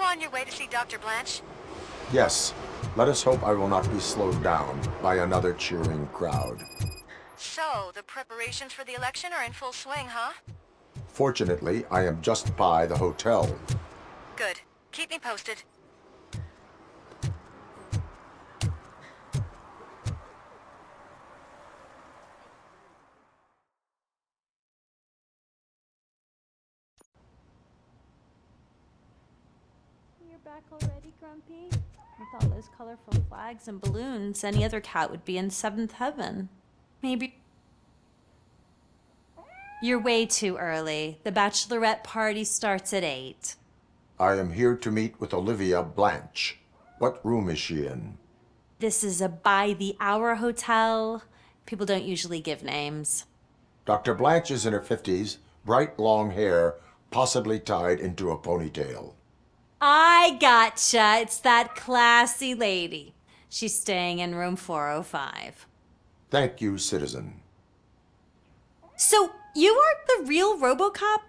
on your way to see Dr. Blanche? Yes. Let us hope I will not be slowed down by another cheering crowd. So, the preparations for the election are in full swing, huh? Fortunately, I am just by the hotel. Good. Keep me posted. You're back already, Grumpy? With all those colorful flags and balloons, any other cat would be in seventh heaven. Maybe... You're way too early. The bachelorette party starts at 8. I am here to meet with Olivia Blanche. What room is she in? This is a by-the-hour hotel. People don't usually give names. Dr. Blanche is in her 50s, bright long hair, possibly tied into a ponytail. I gotcha. It's that classy lady. She's staying in room 405. Thank you, citizen. So, you aren't the real Robocop?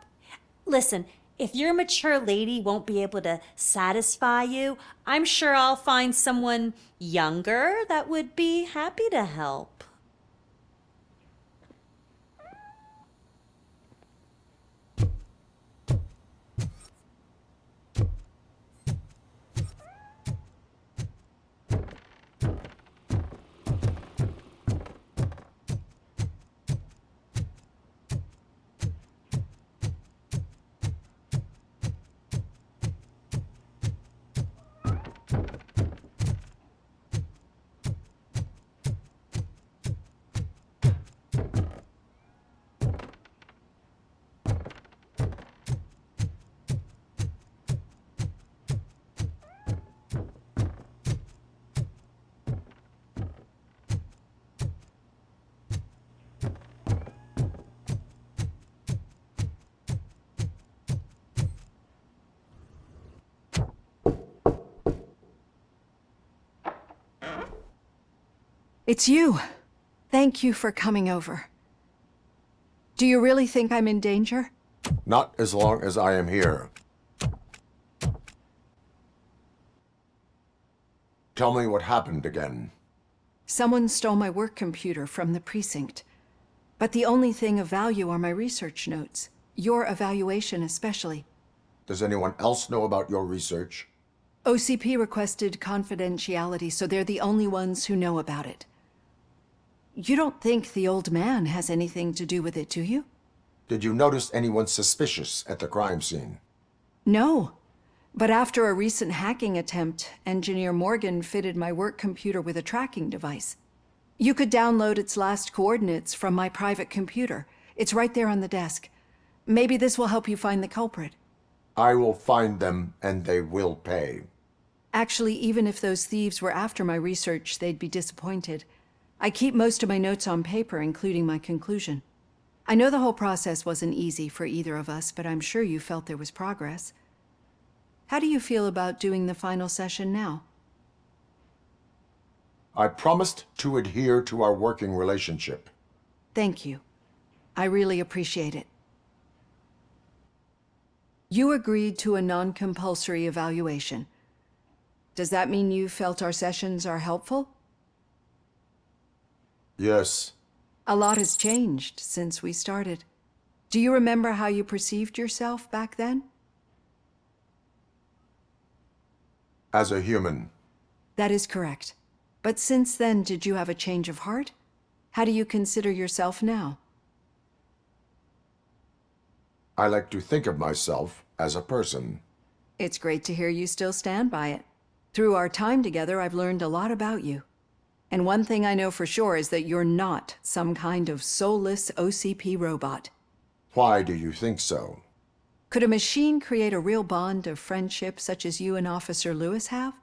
Listen, if your mature lady won't be able to satisfy you, I'm sure I'll find someone younger that would be happy to help. It's you. Thank you for coming over. Do you really think I'm in danger? Not as long as I am here. Tell me what happened again. Someone stole my work computer from the precinct. But the only thing of value are my research notes. Your evaluation especially. Does anyone else know about your research? OCP requested confidentiality, so they're the only ones who know about it. You don't think the old man has anything to do with it, do you? Did you notice anyone suspicious at the crime scene? No. But after a recent hacking attempt, Engineer Morgan fitted my work computer with a tracking device. You could download its last coordinates from my private computer. It's right there on the desk. Maybe this will help you find the culprit. I will find them, and they will pay. Actually, even if those thieves were after my research, they'd be disappointed. I keep most of my notes on paper, including my conclusion. I know the whole process wasn't easy for either of us, but I'm sure you felt there was progress. How do you feel about doing the final session now? I promised to adhere to our working relationship. Thank you. I really appreciate it. You agreed to a non-compulsory evaluation. Does that mean you felt our sessions are helpful? Yes. A lot has changed since we started. Do you remember how you perceived yourself back then? As a human. That is correct. But since then, did you have a change of heart? How do you consider yourself now? I like to think of myself as a person. It's great to hear you still stand by it. Through our time together, I've learned a lot about you. And one thing I know for sure is that you're not some kind of soulless OCP robot. Why do you think so? Could a machine create a real bond of friendship such as you and Officer Lewis have?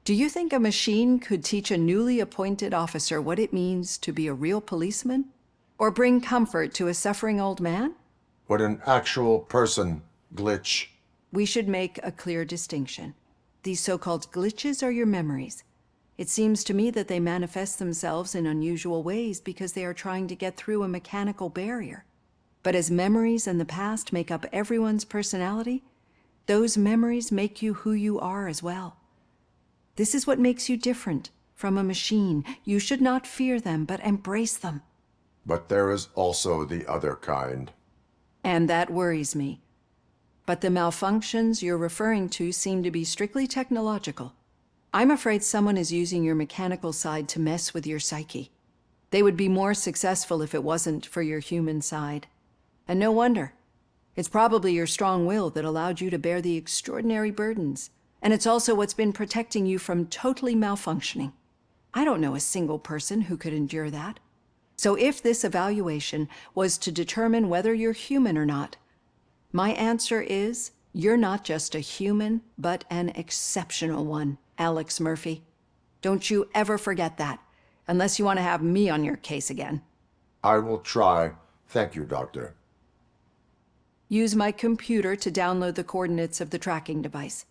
Do you think a machine could teach a newly appointed officer what it means to be a real policeman? Or bring comfort to a suffering old man? Would an actual person glitch? We should make a clear distinction. These so-called glitches are your memories. It seems to me that they manifest themselves in unusual ways because they are trying to get through a mechanical barrier. But as memories and the past make up everyone's personality, Those memories make you who you are as well. This is what makes you different from a machine. You should not fear them, but embrace them. But there is also the other kind. And that worries me. But the malfunctions you're referring to seem to be strictly technological. I'm afraid someone is using your mechanical side to mess with your psyche. They would be more successful if it wasn't for your human side. And no wonder. It's probably your strong will that allowed you to bear the extraordinary burdens. And it's also what's been protecting you from totally malfunctioning. I don't know a single person who could endure that. So if this evaluation was to determine whether you're human or not, my answer is you're not just a human, but an exceptional one, Alex Murphy. Don't you ever forget that, unless you want to have me on your case again. I will try. Thank you, Doctor. Use my computer to download the coordinates of the tracking device.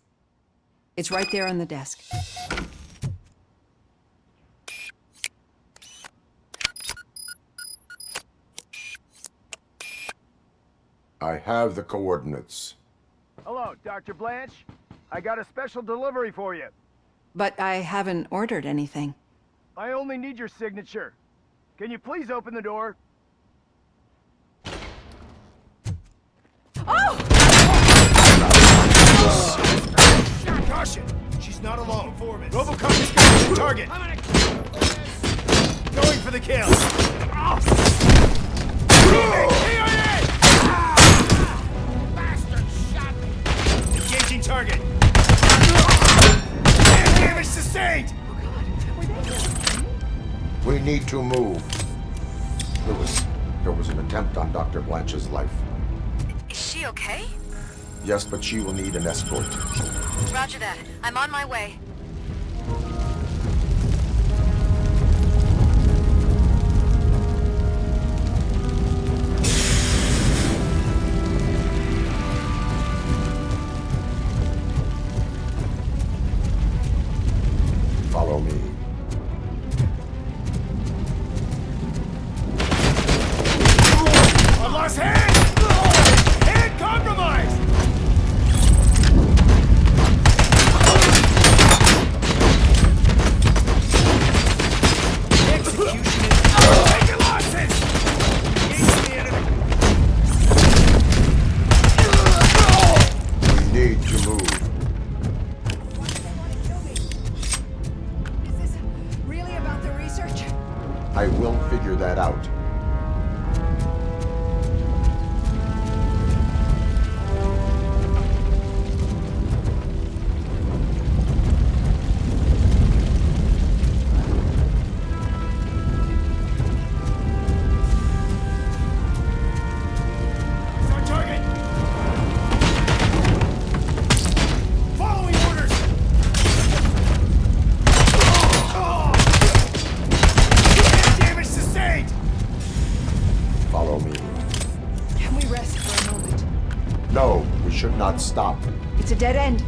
It's right there on the desk. I have the coordinates. Hello, Dr. Blanche. I got a special delivery for you. But I haven't ordered anything. I only need your signature. Can you please open the door? Caution! She's not alone. Robocop is got the target. Going for the kill. Bastard shot me. Engaging target. Damage sustained. We need to move. There was an attempt on Dr. Blanche's life. Is she okay? Yes, but she will need an escort. Roger that. I'm on my way. Follow me. I lost hand! Hand compromised! Execution is... Take your losses! Engage the enemy! We need to move. Is this really about the research? I will figure that out. He's on target! Following orders! Damage sustained! Follow me. Can we rest for a moment? No, we should not stop. It's a dead end.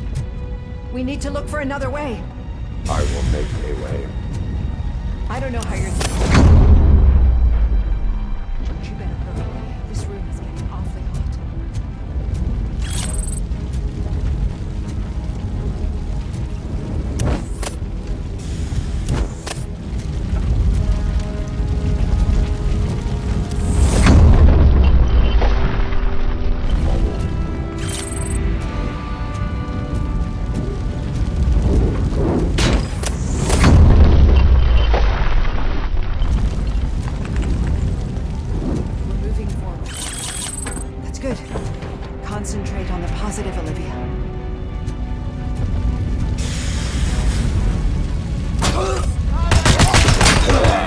We need to look for another way. I will make a way. I don't know how you're thinking. But you better hurry. This room is getting awfully hot. We're moving forward. That's good. Concentrate on the positive, Olivia.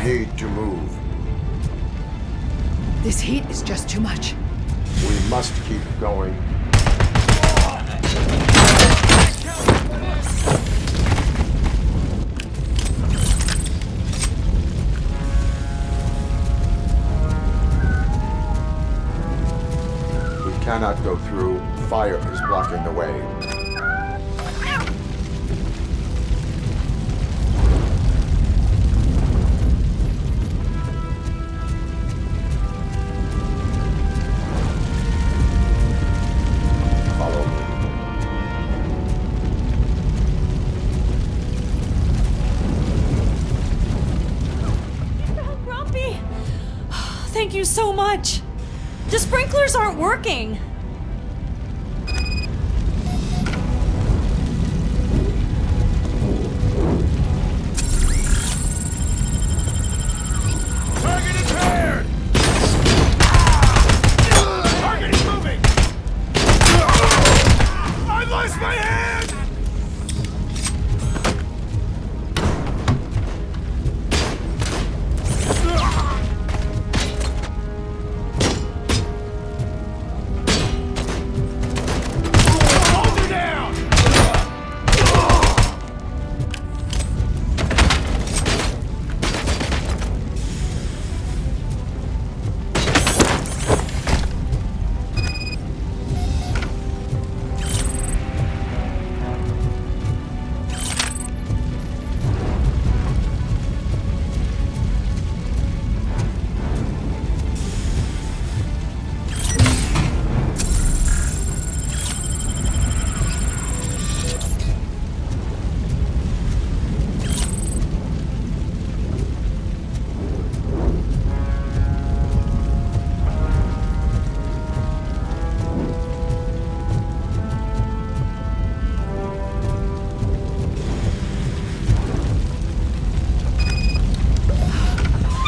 We need to move. This heat is just too much. We must keep going. We cannot go through. Fire is blocking the way. Follow me. thank you so much. The sprinklers aren't working. Target is fired! Target is moving! I lost my hand! Hold her down!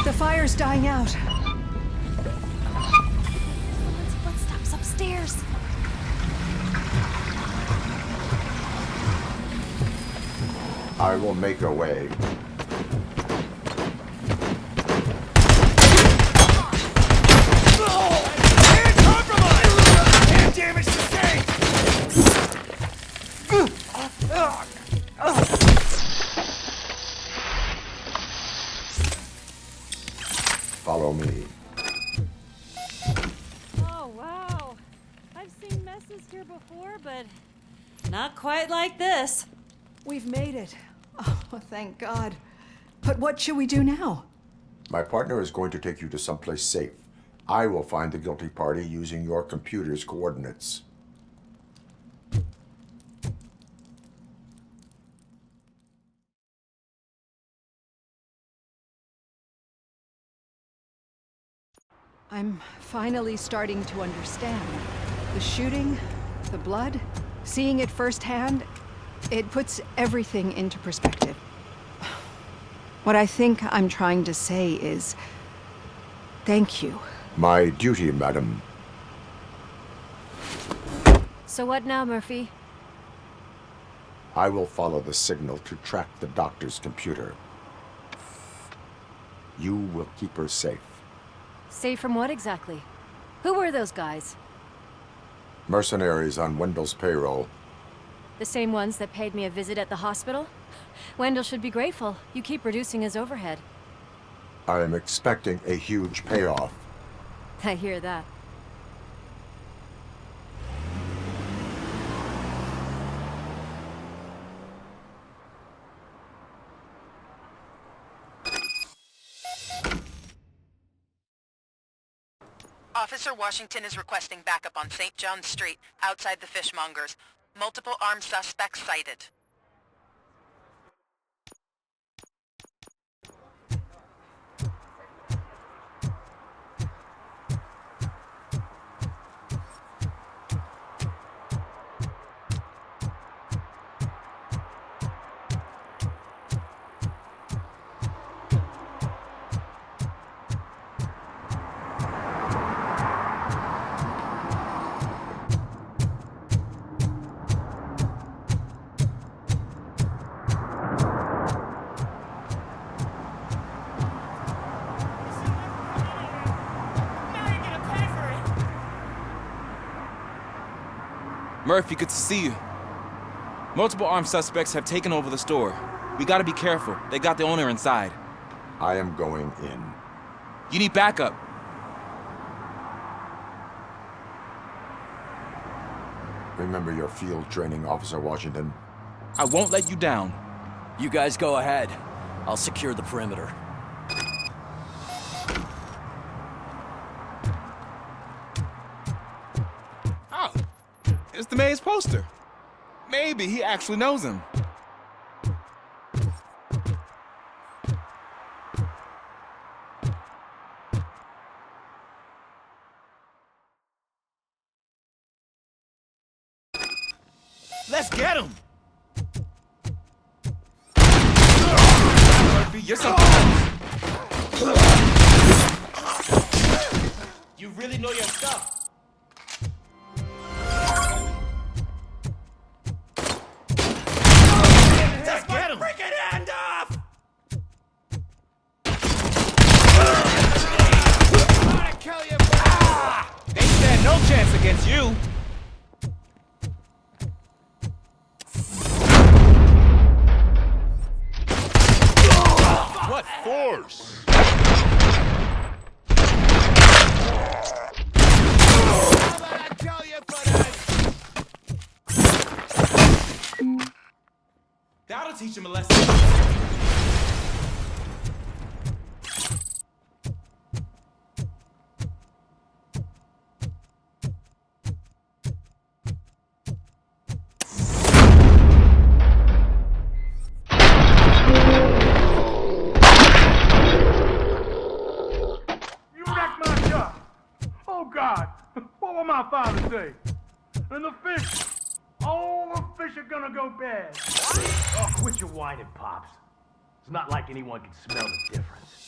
The fire's dying out. Footsteps upstairs. I will make a way. Hand compromised! Hand damage sustained! Follow me. Oh, wow. I've seen messes here before, but not quite like this. We've made it. Oh, thank God. But what should we do now? My partner is going to take you to someplace safe. I will find the guilty party using your computer's coordinates. I'm finally starting to understand. The shooting, the blood, seeing it firsthand, it puts everything into perspective. What I think I'm trying to say is, thank you. My duty, madam. So what now, Murphy? I will follow the signal to track the doctor's computer. You will keep her safe. Safe from what exactly? Who were those guys? Mercenaries on Wendell's payroll. The same ones that paid me a visit at the hospital? Wendell should be grateful. You keep reducing his overhead. I am expecting a huge payoff. I hear that. Officer Washington is requesting backup on St. John's Street, outside the fishmongers. Multiple armed suspects sighted. Murphy, good to see you. Multiple armed suspects have taken over the store. We gotta be careful. They got the owner inside. I am going in. You need backup. Remember your field training, Officer Washington. I won't let you down. You guys go ahead. I'll secure the perimeter. Oh, it's the mayor's poster. Maybe he actually knows him. Get him! Murphy, you're something else. You really know your stuff. Just get him! Freaking hand off! I'm gonna kill you! They stand no chance against you. What force? That'll teach him a lesson. You wrecked my shop. Oh, God. What will my father say? And the fish. All the fish are gonna go bad. Oh, quit your whining, Pops. It's not like anyone can smell the difference.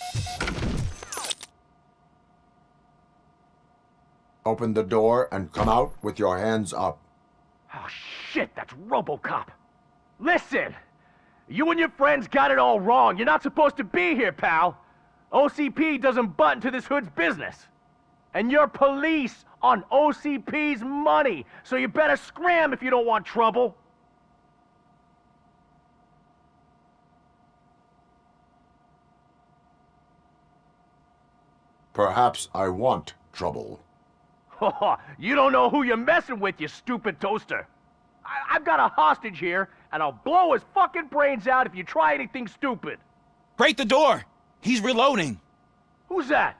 Open the door and come out with your hands up. Oh, shit, that's Robocop. Listen, you and your friends got it all wrong. You're not supposed to be here, pal. OCP doesn't butt into this hood's business. And you're police on OCP's money, so you better scram if you don't want trouble. Perhaps I want trouble. You don't know who you're messing with, you stupid toaster. I've got a hostage here, and I'll blow his fucking brains out if you try anything stupid. Break the door! He's reloading. Who's that?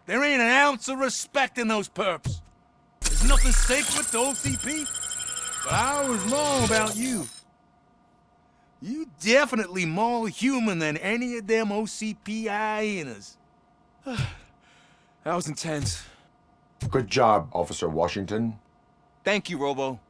There ain't an ounce of respect in those perps. There's nothing sacred to OCP, but I was wrong about you. You definitely more human than any of them OCP hyenas. That was intense. Good job, Officer Washington. Thank you, Robo.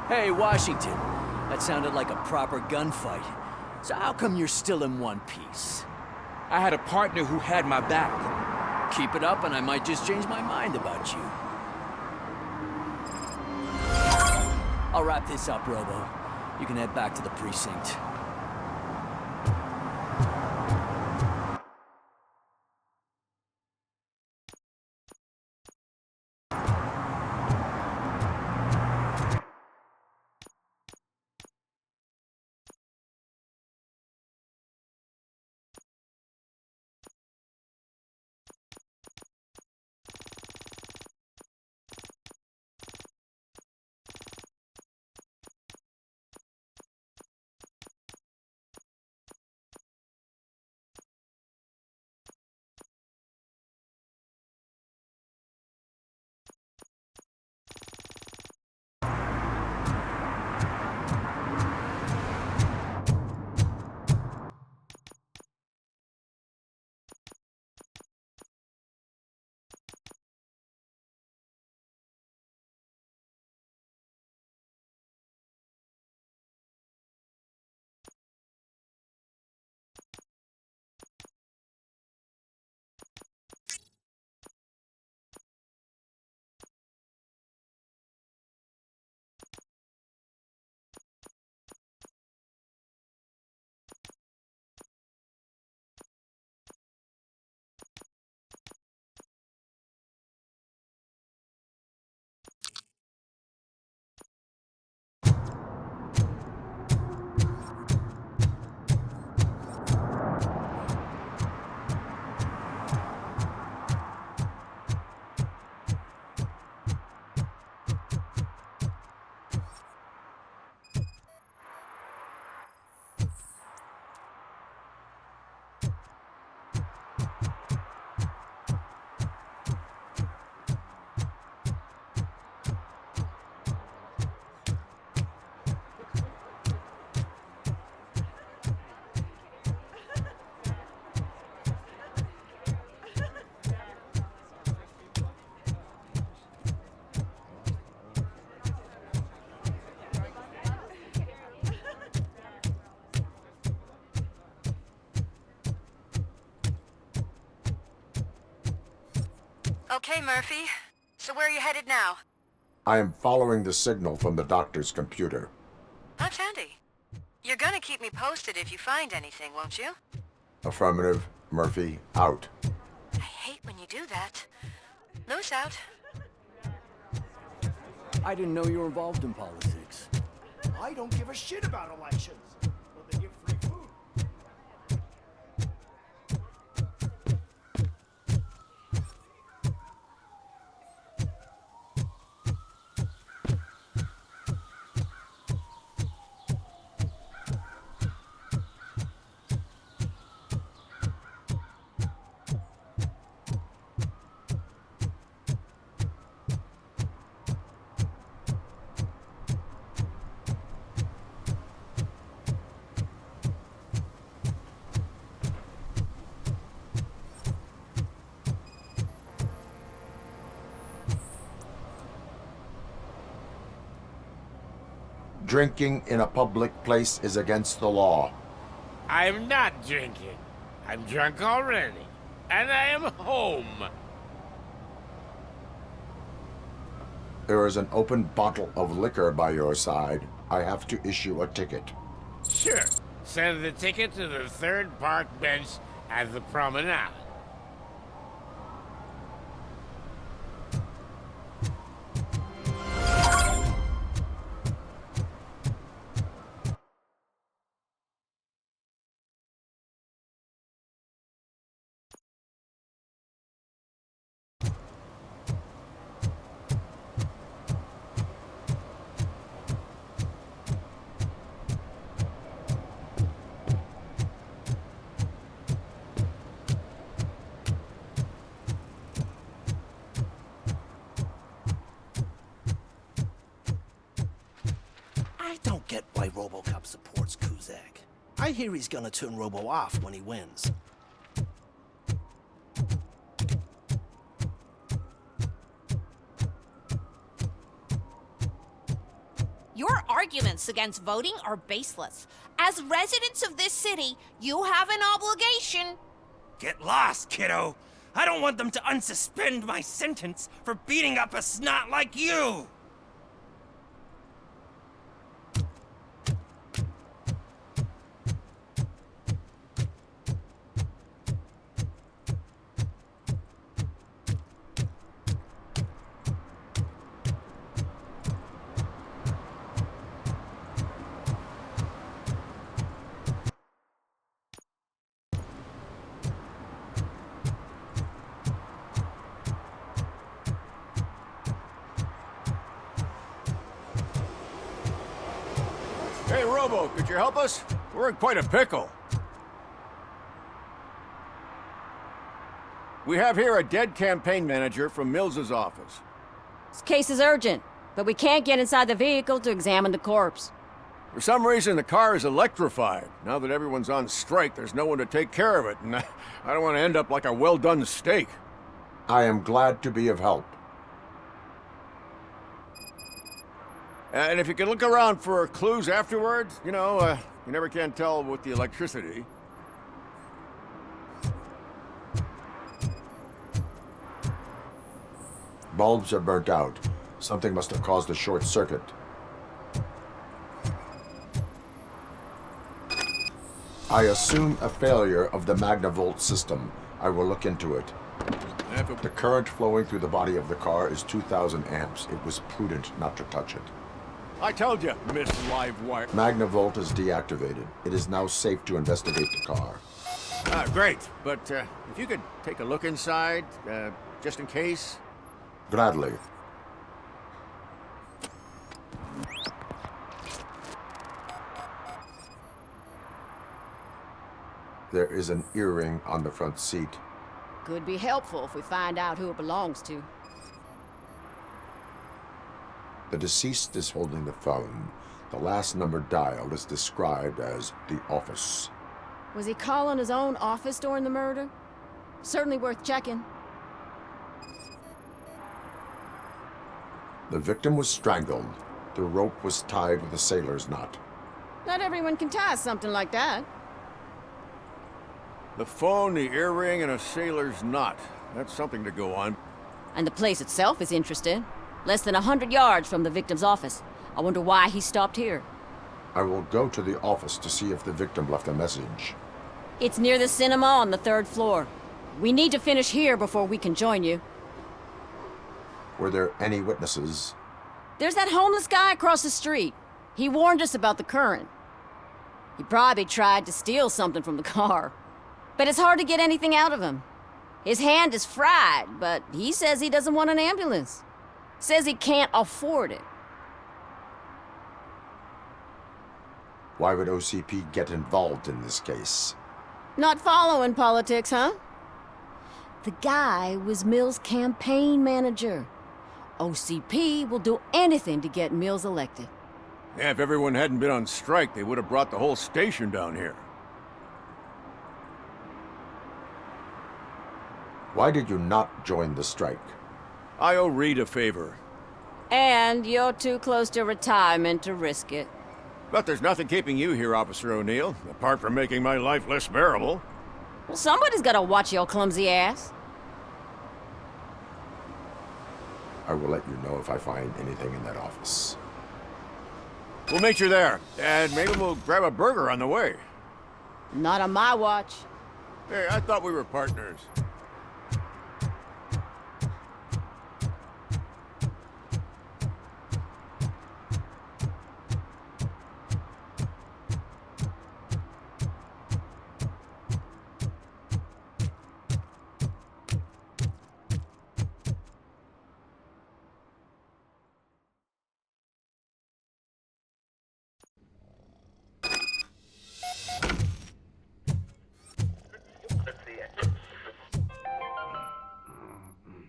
Hey, Washington. That sounded like a proper gunfight. So how come you're still in one piece? I had a partner who had my back. Keep it up and I might just change my mind about you. I'll wrap this up, Robo. You can head back to the precinct. Okay, Murphy. So where are you headed now? I am following the signal from the doctor's computer. That's handy. You're gonna keep me posted if you find anything, won't you? Affirmative. Murphy, out. I hate when you do that. Loose out. I didn't know you were involved in politics. I don't give a shit about elections. But they give free food. Drinking in a public place is against the law. I'm not drinking. I'm drunk already. And I am home. There is an open bottle of liquor by your side. I have to issue a ticket. Sure. Send the ticket to the third park bench at the promenade. I don't get why Robocop supports Kuzak. I hear he's gonna turn Robo off when he wins. Your arguments against voting are baseless. As residents of this city, you have an obligation. Get lost, kiddo. I don't want them to unsuspend my sentence for beating up a snot like you. Hey, Robo, could you help us? We're in quite a pickle. We have here a dead campaign manager from Mills's office. This case is urgent, but we can't get inside the vehicle to examine the corpse. For some reason, the car is electrified. Now that everyone's on strike, there's no one to take care of it, and I don't want to end up like a well-done steak. I am glad to be of help. And if you can look around for clues afterwards, you know, you never can tell with the electricity. Bulbs are burnt out. Something must have caused a short circuit. I assume a failure of the Magnavolt system. I will look into it. The current flowing through the body of the car is 2,000 amps. It was prudent not to touch it. I told you, Miss Livewire. Magnavolt is deactivated. It is now safe to investigate the car. Great. But if you could take a look inside, just in case. Gladly. There is an earring on the front seat. Could be helpful if we find out who it belongs to. The deceased is holding the phone. The last number dialed is described as the office. Was he calling his own office during the murder? Certainly worth checking. The victim was strangled. The rope was tied with a sailor's knot. Not everyone can tie something like that. The phone, the earring, and a sailor's knot. That's something to go on. And the place itself is interesting. Less than 100 yards from the victim's office. I wonder why he stopped here. I will go to the office to see if the victim left a message. It's near the cinema on the 3rd floor. We need to finish here before we can join you. Were there any witnesses? There's that homeless guy across the street. He warned us about the current. He probably tried to steal something from the car. But it's hard to get anything out of him. His hand is fried, but he says he doesn't want an ambulance. Says he can't afford it. Why would OCP get involved in this case? Not following politics, huh? The guy was Mills' campaign manager. OCP will do anything to get Mills elected. Yeah, if everyone hadn't been on strike, they would have brought the whole station down here. Why did you not join the strike? I owe Reed a favor. And you're too close to retirement to risk it. But there's nothing keeping you here, Officer O'Neill, apart from making my life less bearable. Well, somebody's gotta watch your clumsy ass. I will let you know if I find anything in that office. We'll meet you there, and maybe we'll grab a burger on the way. Not on my watch. Hey, I thought we were partners.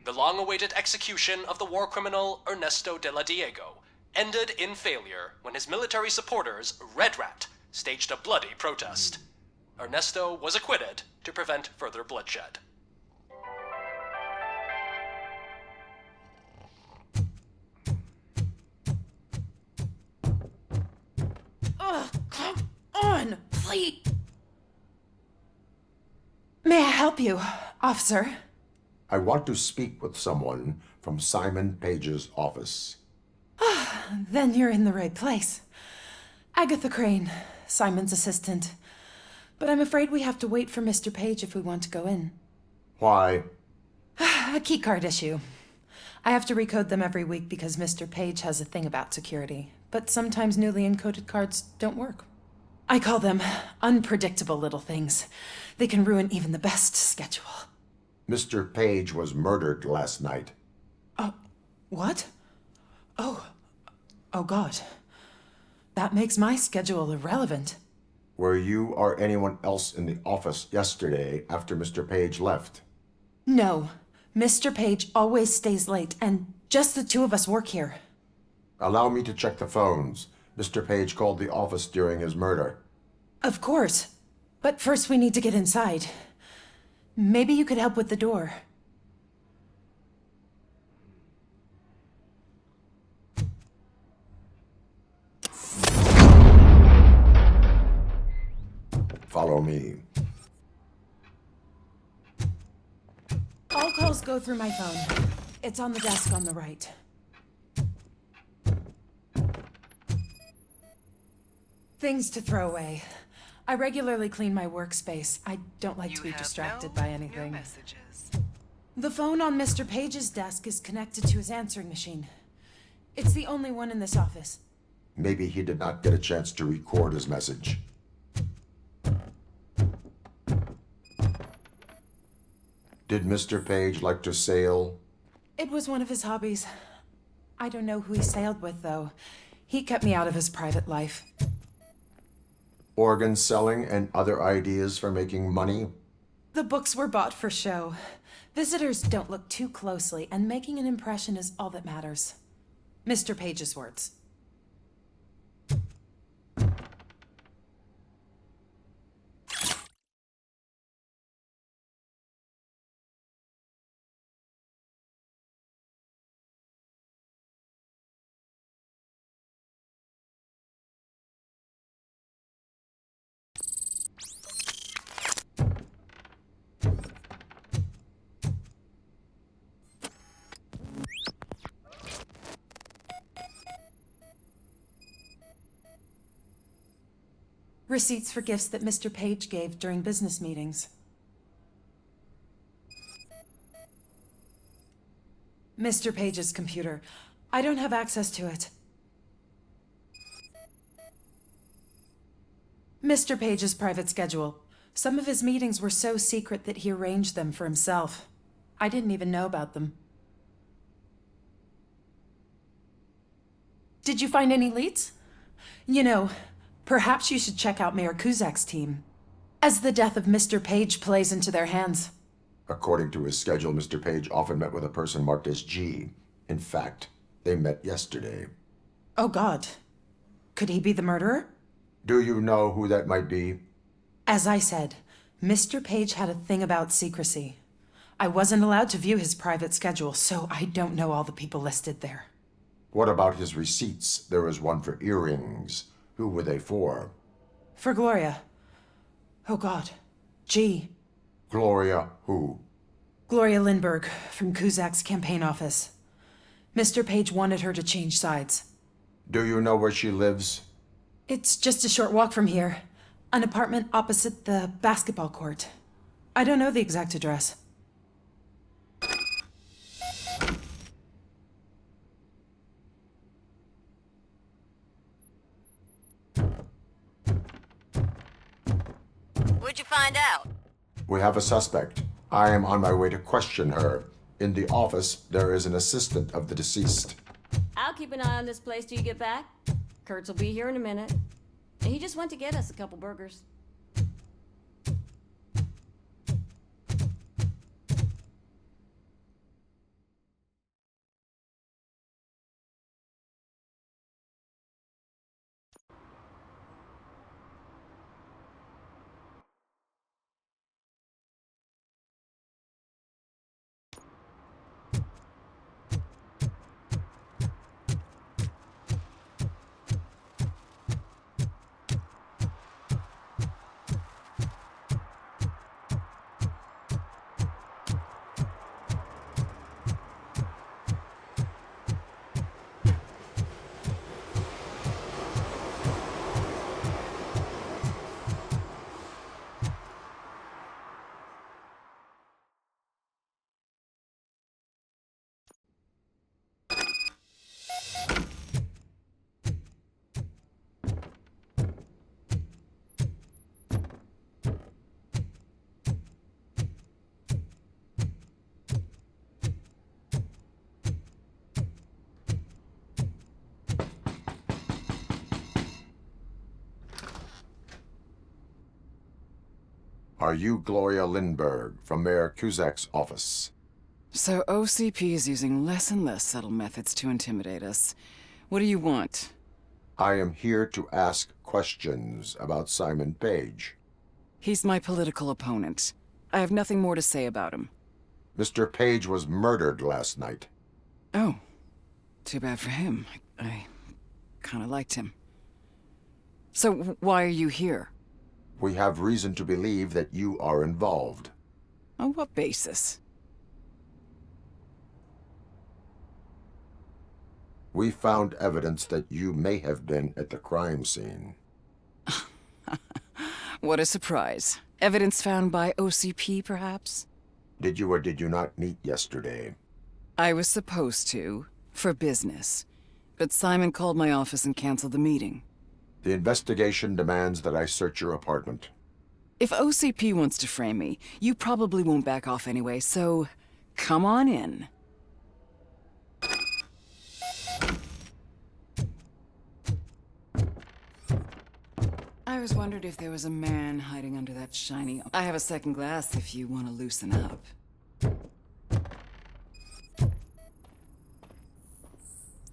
The long-awaited execution of the war criminal Ernesto de la Diego ended in failure when his military supporters, Red Rat, staged a bloody protest. Ernesto was acquitted to prevent further bloodshed. Ugh, come on, please. May I help you, officer? I want to speak with someone from Simon Page's office. Then you're in the right place. Agatha Crane, Simon's assistant. But I'm afraid we have to wait for Mr. Page if we want to go in. Why? A keycard issue. I have to recode them every week because Mr. Page has a thing about security. But sometimes newly encoded cards don't work. I call them unpredictable little things. They can ruin even the best schedule. Mr. Page was murdered last night. What? Oh God. That makes my schedule irrelevant. Were you or anyone else in the office yesterday after Mr. Page left? No. Mr. Page always stays late, and just the two of us work here. Allow me to check the phones. Mr. Page called the office during his murder. Of course. But first we need to get inside. Maybe you could help with the door. Follow me. All calls go through my phone. It's on the desk on the right. Things to throw away. I regularly clean my workspace. I don't like to be distracted by anything. The phone on Mr. Page's desk is connected to his answering machine. It's the only one in this office. Maybe he did not get a chance to record his message. Did Mr. Page like to sail? It was one of his hobbies. I don't know who he sailed with, though. He kept me out of his private life. Organ selling and other ideas for making money? The books were bought for show. Visitors don't look too closely, and making an impression is all that matters. Mr. Page's words. Receipts for gifts that Mr. Page gave during business meetings. Mr. Page's computer. I don't have access to it. Mr. Page's private schedule. Some of his meetings were so secret that he arranged them for himself. I didn't even know about them. Did you find any leads? You know, perhaps you should check out Mayor Kuzak's team, as the death of Mr. Page plays into their hands. According to his schedule, Mr. Page often met with a person marked as G. In fact, they met yesterday. Oh God. Could he be the murderer? Do you know who that might be? As I said, Mr. Page had a thing about secrecy. I wasn't allowed to view his private schedule, so I don't know all the people listed there. What about his receipts? There was one for earrings. Who were they for? For Gloria. Oh God. G. Gloria who? Gloria Lindbergh, from Kuzak's campaign office. Mr. Page wanted her to change sides. Do you know where she lives? It's just a short walk from here. An apartment opposite the basketball court. I don't know the exact address. What'd you find out? We have a suspect. I am on my way to question her. In the office, there is an assistant of the deceased. I'll keep an eye on this place till you get back. Kurtz will be here in a minute. He just went to get us a couple burgers. Are you Gloria Lindbergh from Mayor Kuzak's office? So OCP is using less and less subtle methods to intimidate us. What do you want? I am here to ask questions about Simon Page. He's my political opponent. I have nothing more to say about him. Mr. Page was murdered last night. Oh. Too bad for him. I kind of liked him. So why are you here? We have reason to believe that you are involved. On what basis? We found evidence that you may have been at the crime scene. What a surprise. Evidence found by OCP, perhaps? Did you or did you not meet yesterday? I was supposed to, for business. But Simon called my office and canceled the meeting. The investigation demands that I search your apartment. If OCP wants to frame me, you probably won't back off anyway, so come on in. I always wondered if there was a man hiding under that shiny... I have a second glass if you want to loosen up.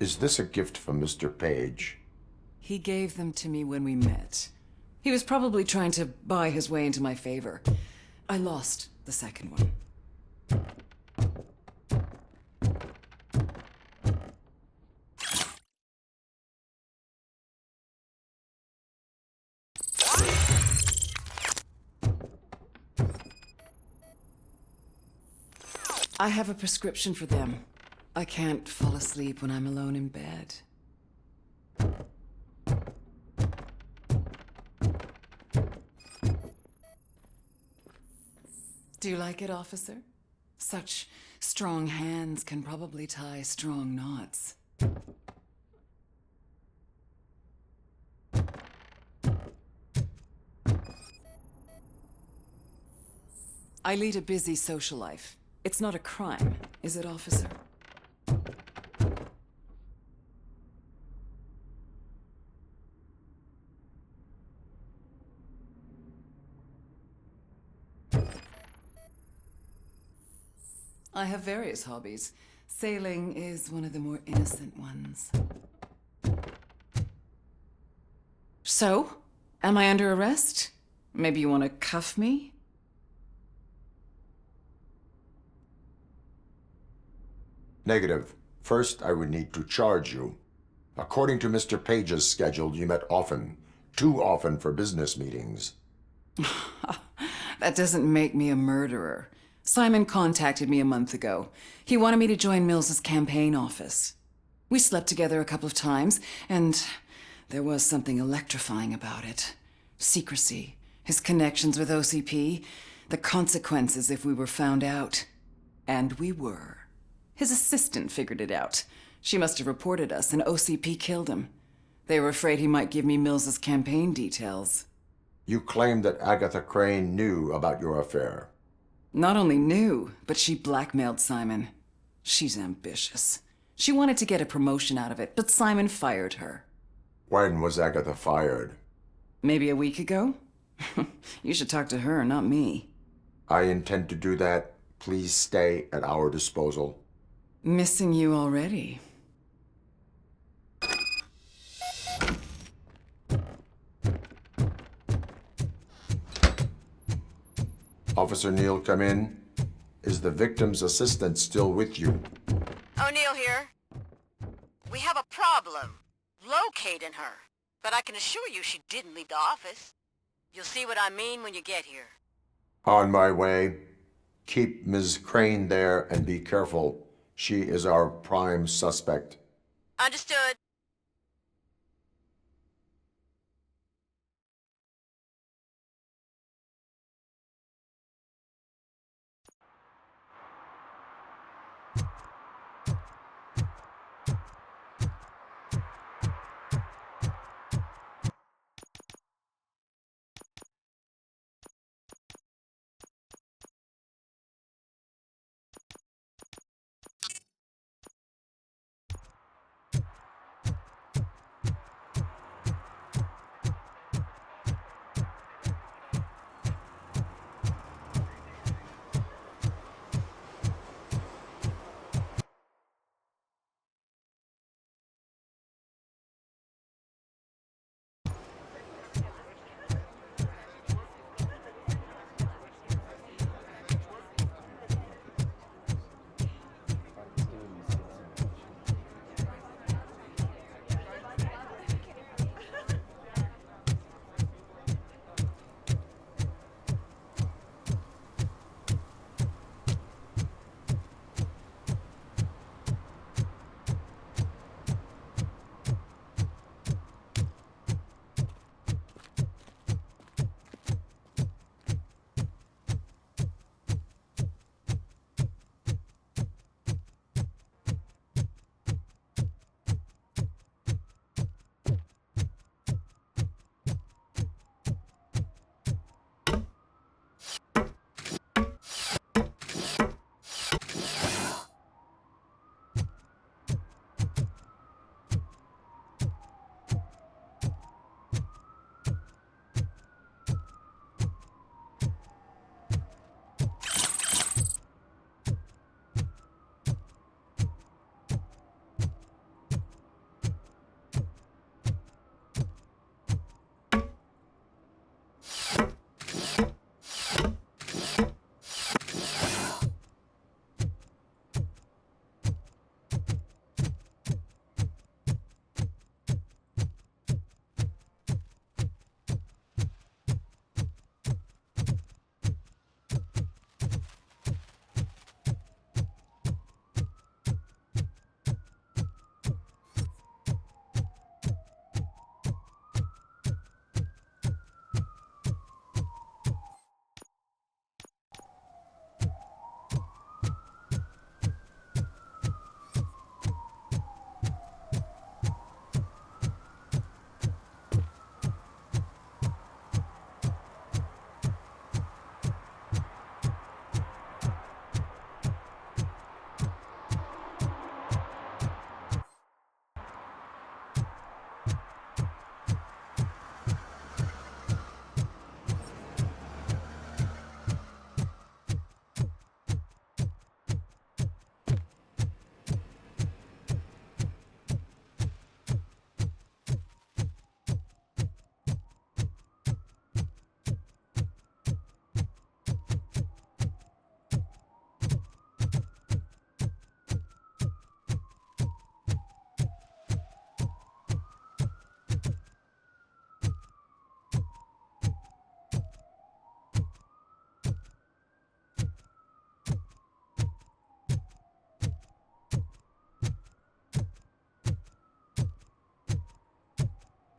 Is this a gift from Mr. Page? He gave them to me when we met. He was probably trying to buy his way into my favor. I lost the second one. I have a prescription for them. I can't fall asleep when I'm alone in bed. Do you like it, officer? Such strong hands can probably tie strong knots. I lead a busy social life. It's not a crime, is it, officer? I have various hobbies. Sailing is one of the more innocent ones. So, am I under arrest? Maybe you want to cuff me? Negative. First, I would need to charge you. According to Mr. Page's schedule, you met often. Too often for business meetings. That doesn't make me a murderer. Simon contacted me a month ago. He wanted me to join Mills's campaign office. We slept together a couple of times, and there was something electrifying about it. Secrecy, his connections with OCP, the consequences if we were found out. And we were. His assistant figured it out. She must have reported us, and OCP killed him. They were afraid he might give me Mills's campaign details. You claimed that Agatha Crane knew about your affair. Not only knew, but she blackmailed Simon. She's ambitious. She wanted to get a promotion out of it, but Simon fired her. When was Agatha fired? Maybe a week ago? You should talk to her, not me. I intend to do that. Please stay at our disposal. Missing you already. Officer Neal, come in. Is the victim's assistant still with you? O'Neill here. We have a problem locating her, but I can assure you she didn't leave the office. You'll see what I mean when you get here. On my way. Keep Ms. Crane there and be careful. She is our prime suspect. Understood.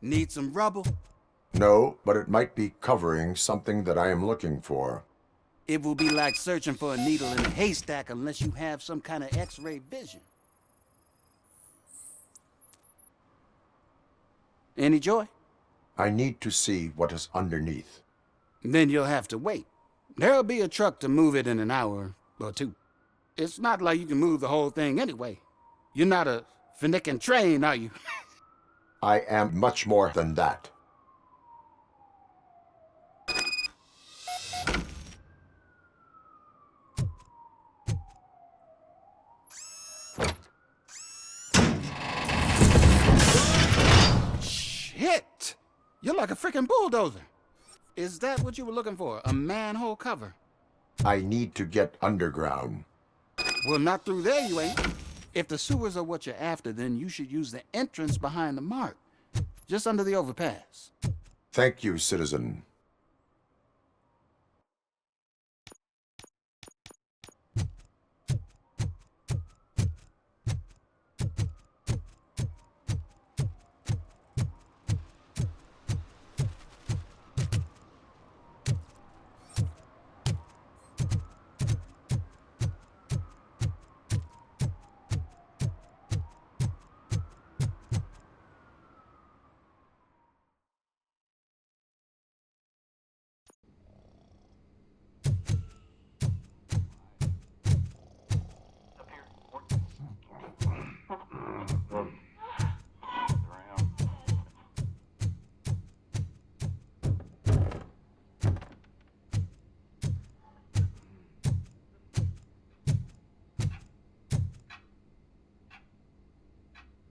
Need some rubble? No, but it might be covering something that I am looking for. It will be like searching for a needle in a haystack unless you have some kind of X-ray vision. Any joy? I need to see what is underneath. Then you'll have to wait. There'll be a truck to move it in an hour or two. It's not like you can move the whole thing anyway. You're not a finicking train, are you? I am much more than that. Shit! You're like a freaking bulldozer. Is that what you were looking for? A manhole cover? I need to get underground. Well, not through there, you ain't. If the sewers are what you're after, then you should use the entrance behind the mark, just under the overpass. Thank you, citizen.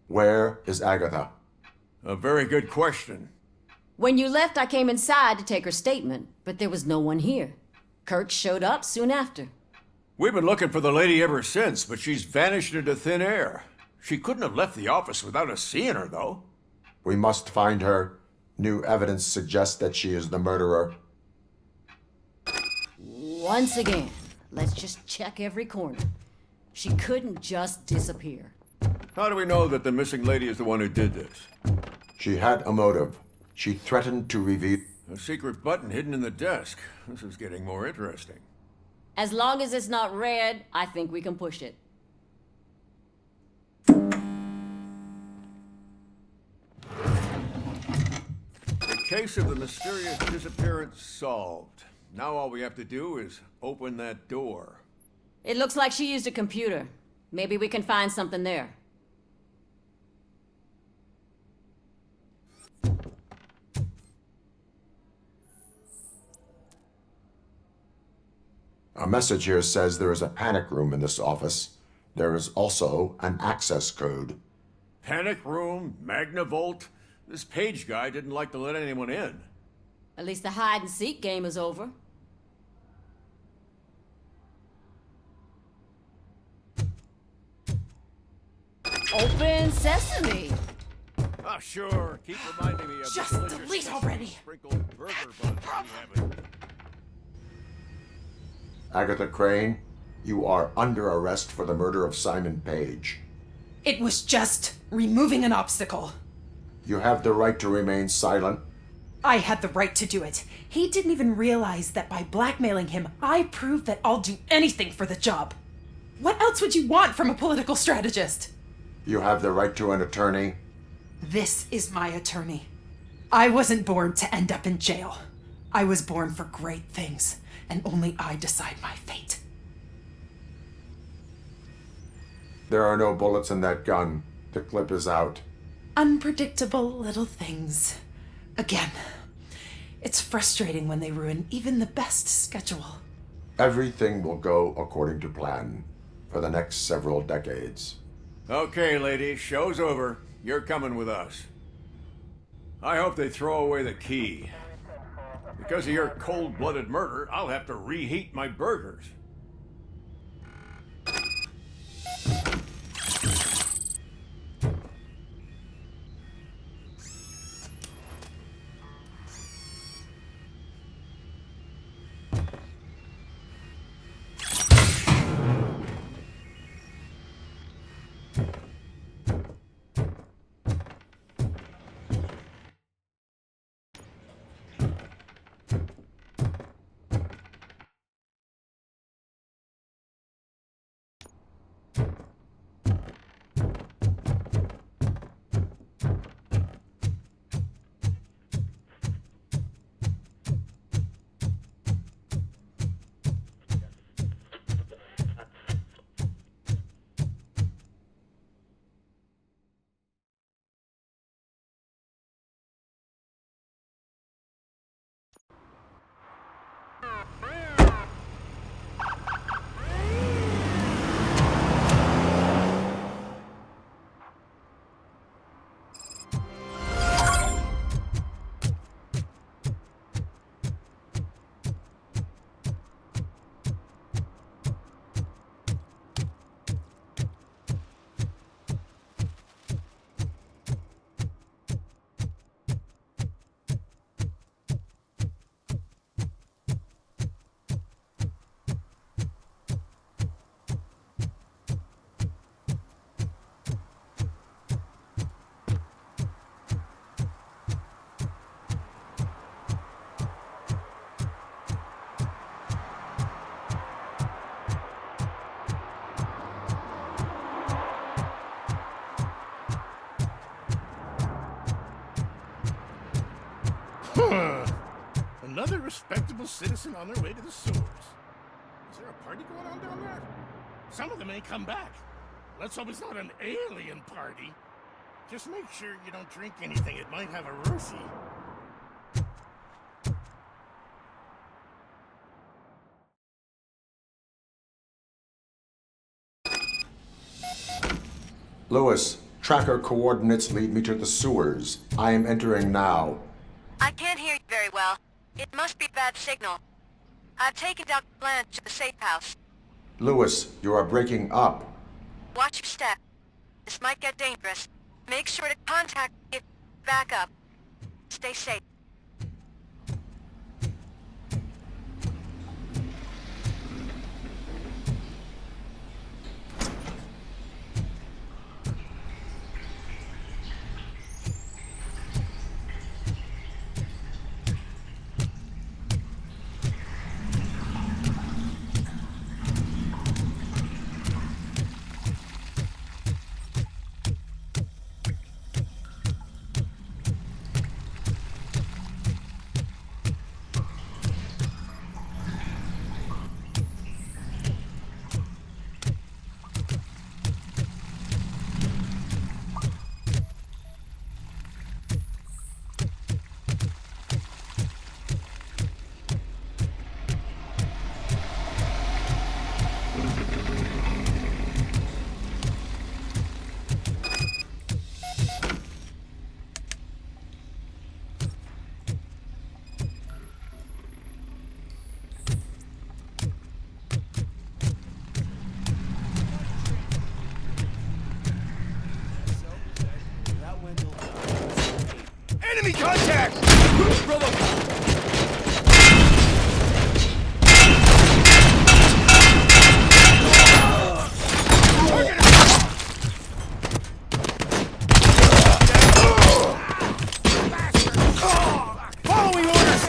Where is Agatha? A very good question. When you left, I came inside to take her statement, but there was no one here. Kirk showed up soon after. We've been looking for the lady ever since, but she's vanished into thin air. She couldn't have left the office without us seeing her, though. We must find her. New evidence suggests that she is the murderer. Once again, let's just check every corner. She couldn't just disappear. How do we know that the missing lady is the one who did this? She had a motive. She threatened to reveal... A secret button hidden in the desk. This is getting more interesting. As long as it's not red, I think we can push it. The case of the mysterious disappearance solved. Now all we have to do is open that door. It looks like she used a computer. Maybe we can find something there. A message here says there is a panic room in this office. There is also an access code. Panic room, Magnavolt. This Page guy didn't like to let anyone in. At least the hide-and-seek game is over. Open sesame! Ah, sure. Keep reminding me of Just the delicious delete already. sprinkled burger buns we have. Agatha Crane, you are under arrest for the murder of Simon Page. It was just removing an obstacle. You have the right to remain silent. I had the right to do it. He didn't even realize that by blackmailing him, I proved that I'll do anything for the job. What else would you want from a political strategist? You have the right to an attorney. This is my attorney. I wasn't born to end up in jail. I was born for great things, and only I decide my fate. There are no bullets in that gun. The clip is out. Unpredictable little things. Again, it's frustrating when they ruin even the best schedule. Everything will go according to plan for the next several decades. Okay, lady, show's over. You're coming with us. I hope they throw away the key. Because of your cold-blooded murder, I'll have to reheat my burgers. Another respectable citizen on their way to the sewers. Is there a party going on down there? Some of them ain't come back. Let's hope it's not an alien party. Just make sure you don't drink anything. It might have a roofie. Lewis, tracker coordinates lead me to the sewers. I am entering now. I can't hear you very well. It must be a bad signal. I've taken Dr. Blanche to the safe house. Lewis, you are breaking up. Watch your step. This might get dangerous. Make sure to contact me if back up. Stay safe. Enemy contact! Robocop! Following orders!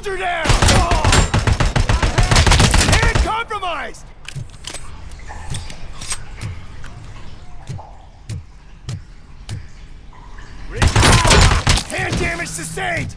Soldier down! Oh! Hand compromised! Hand damage sustained!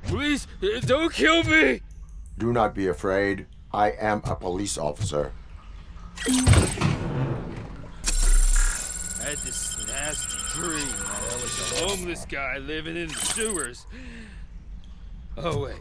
Please, don't kill me! Do not be afraid. I am a police officer. I had this nasty dream that I was a homeless guy living in the sewers. Oh, wait.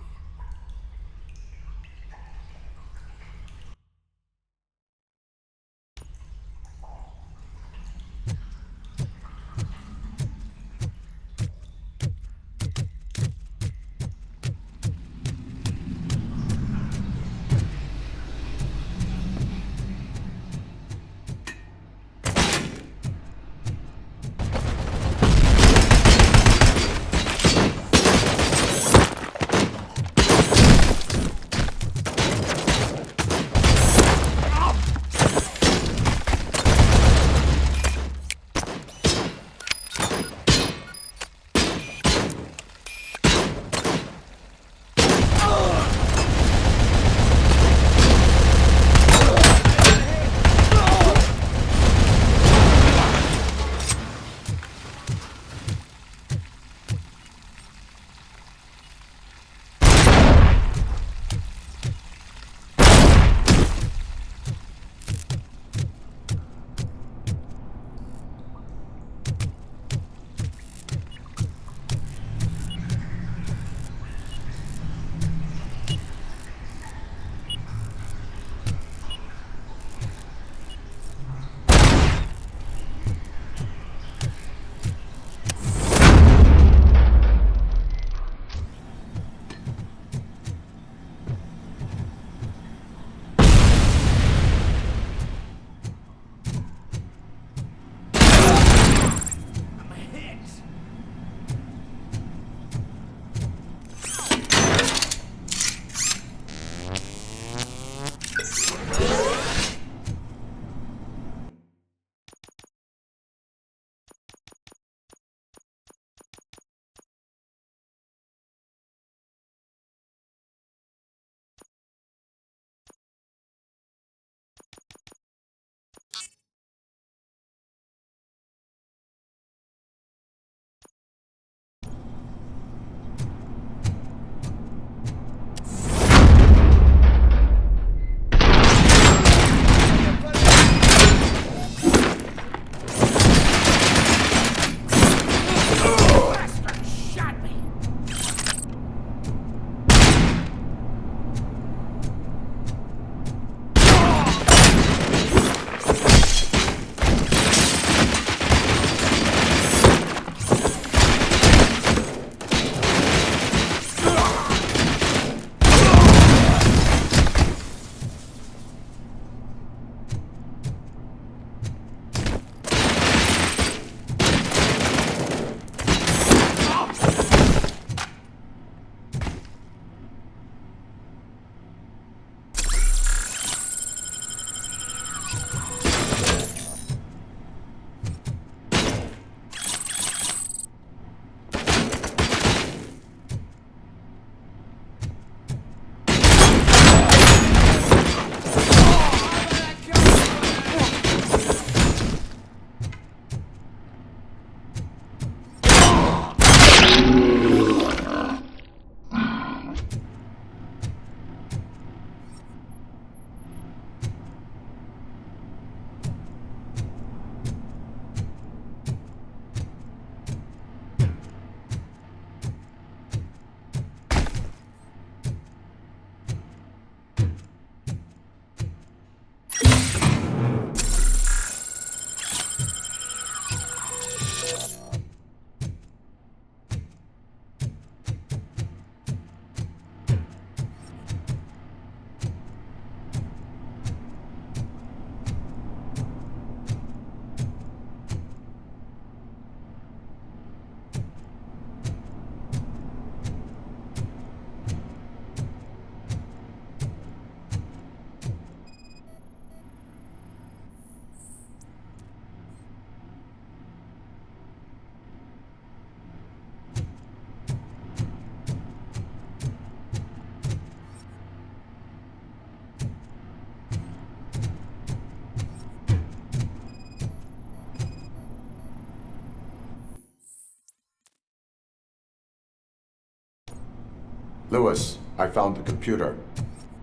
Lewis, I found the computer.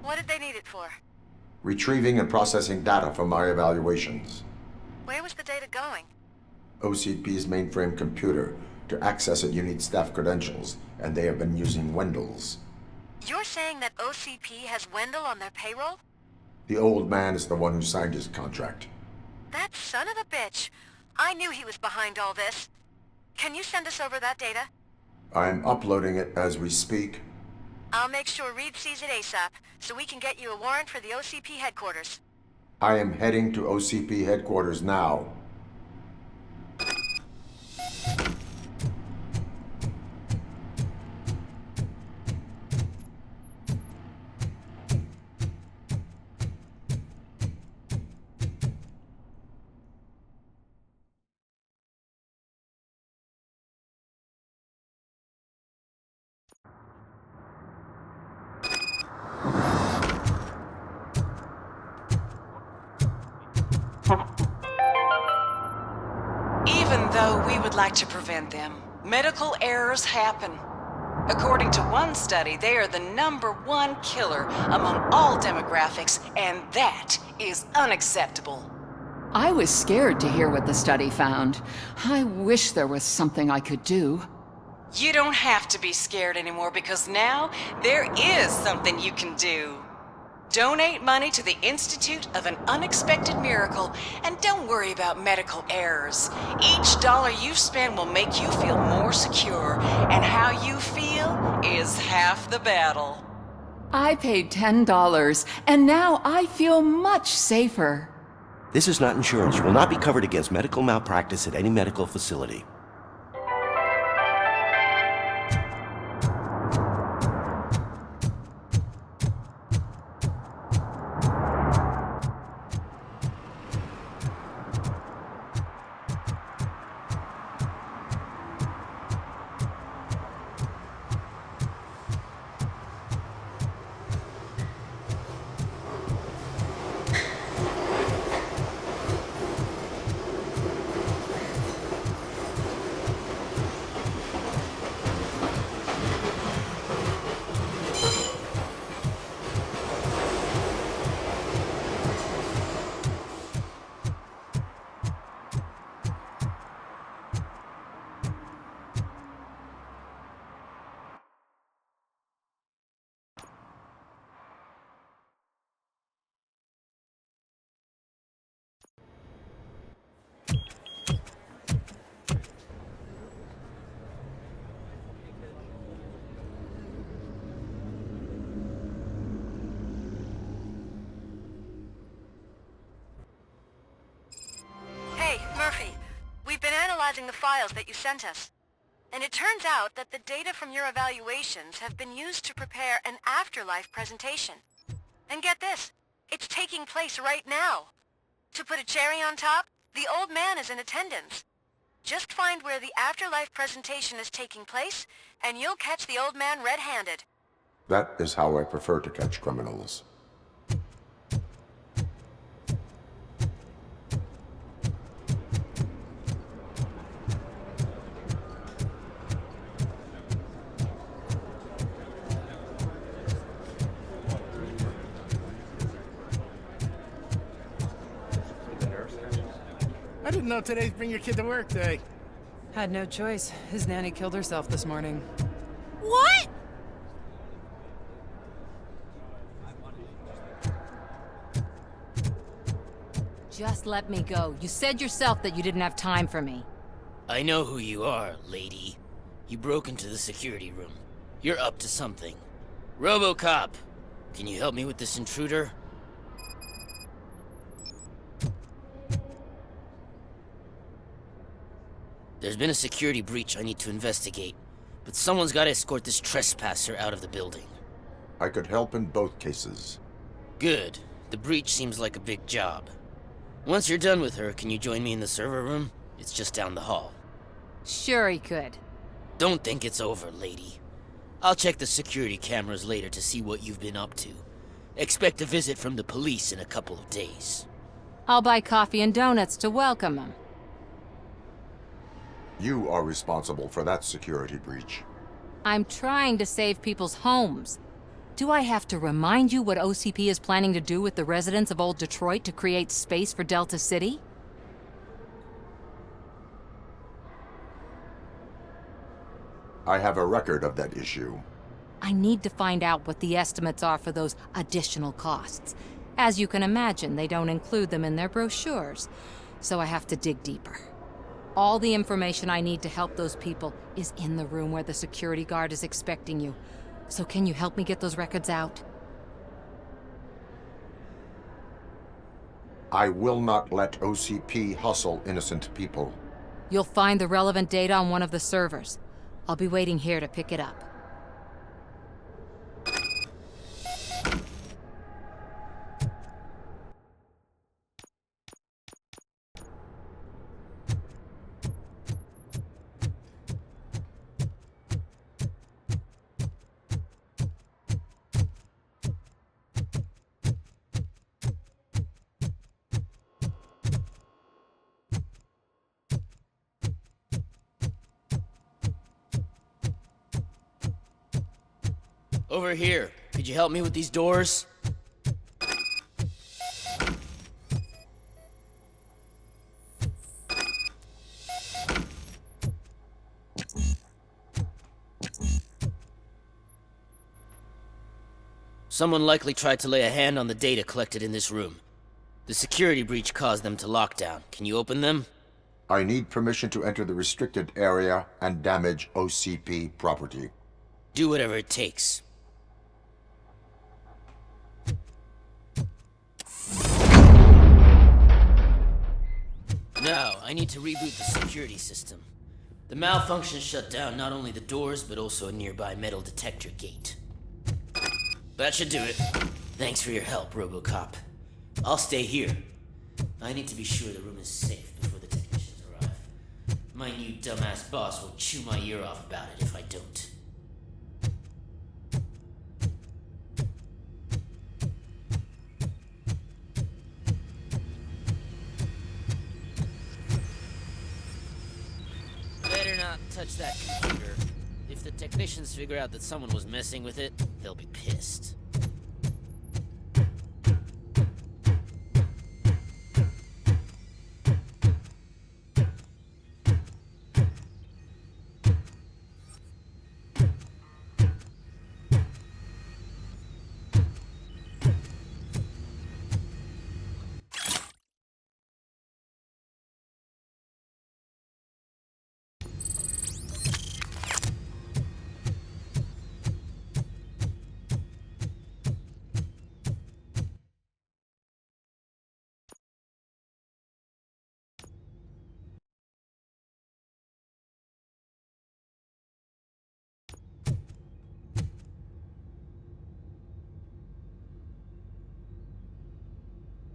What did they need it for? Retrieving and processing data from my evaluations. Where was the data going? OCP's mainframe computer. To access it, you need staff credentials, and they have been using Wendell's. You're saying that OCP has Wendell on their payroll? The old man is the one who signed his contract. That son of a bitch. I knew he was behind all this. Can you send us over that data? I'm uploading it as we speak. I'll make sure Reed sees it ASAP, so we can get you a warrant for the OCP headquarters. I am heading to OCP headquarters now. Even though we would like to prevent them, medical errors happen. According to one study, they are the #1 killer among all demographics, and that is unacceptable. I was scared to hear what the study found. I wish there was something I could do. You don't have to be scared anymore because now there is something you can do. Donate money to the Institute of an Unexpected Miracle, and don't worry about medical errors. Each dollar you spend will make you feel more secure, and how you feel is half the battle. I paid $10, and now I feel much safer. This is not insurance. You will not be covered against medical malpractice at any medical facility. The files that you sent us. And it turns out that the data from your evaluations have been used to prepare an afterlife presentation. And get this, it's taking place right now. To put a cherry on top, the old man is in attendance. Just find where the afterlife presentation is taking place, and you'll catch the old man red-handed. That is how I prefer to catch criminals. I didn't know today's Bring Your Kid to Work day. Had no choice. His nanny killed herself this morning. What? Just let me go. You said yourself that you didn't have time for me. I know who you are, lady. You broke into the security room. You're up to something. Robocop, can you help me with this intruder? There's been a security breach I need to investigate, but someone's got to escort this trespasser out of the building. I could help in both cases. Good. The breach seems like a big job. Once you're done with her, can you join me in the server room? It's just down the hall. Sure he could. Don't think it's over, lady. I'll check the security cameras later to see what you've been up to. Expect a visit from the police in a couple of days. I'll buy coffee and donuts to welcome him. You are responsible for that security breach. I'm trying to save people's homes. Do I have to remind you what OCP is planning to do with the residents of Old Detroit to create space for Delta City? I have a record of that issue. I need to find out what the estimates are for those additional costs. As you can imagine, they don't include them in their brochures, so I have to dig deeper. All the information I need to help those people is in the room where the security guard is expecting you. So can you help me get those records out? I will not let OCP hustle innocent people. You'll find the relevant data on one of the servers. I'll be waiting here to pick it up. Over here. Could you help me with these doors? Someone likely tried to lay a hand on the data collected in this room. The security breach caused them to lock down. Can you open them? I need permission to enter the restricted area and damage OCP property. Do whatever it takes. Now, I need to reboot the security system. The malfunction shut down not only the doors, but also a nearby metal detector gate. That should do it. Thanks for your help, Robocop. I'll stay here. I need to be sure the room is safe before the technicians arrive. My new dumbass boss will chew my ear off about it if I don't. Better not touch that computer. If the technicians figure out that someone was messing with it, they'll be pissed.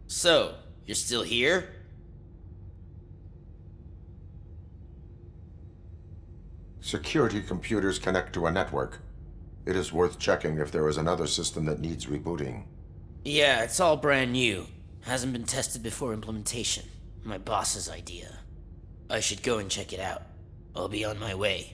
So, you're still here? Security computers connect to a network. It is worth checking if there is another system that needs rebooting. Yeah, it's all brand new. Hasn't been tested before implementation. My boss's idea. I should go and check it out. I'll be on my way.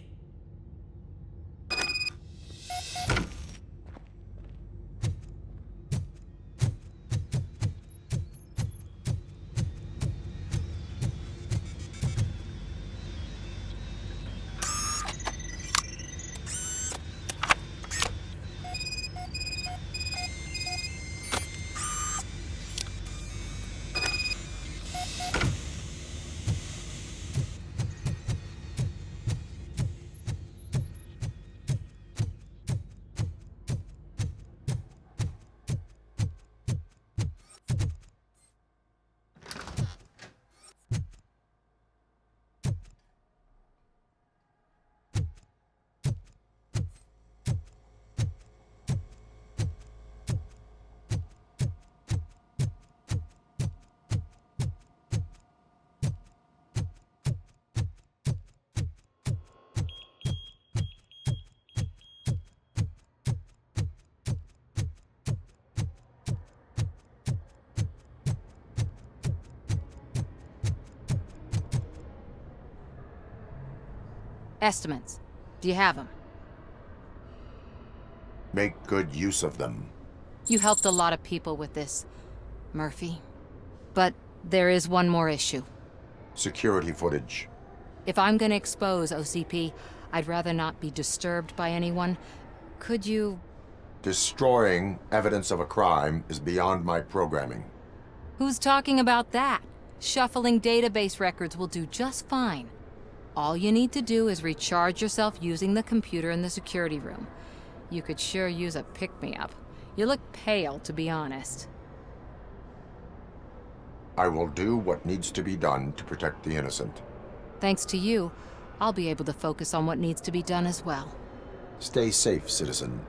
Estimates. Do you have them? Make good use of them. You helped a lot of people with this, Murphy. But there is one more issue. Security footage. If I'm gonna expose OCP, I'd rather not be disturbed by anyone. Could you... Destroying evidence of a crime is beyond my programming. Who's talking about that? Shuffling database records will do just fine. All you need to do is recharge yourself using the computer in the security room. You could sure use a pick-me-up. You look pale, to be honest. I will do what needs to be done to protect the innocent. Thanks to you, I'll be able to focus on what needs to be done as well. Stay safe, citizen.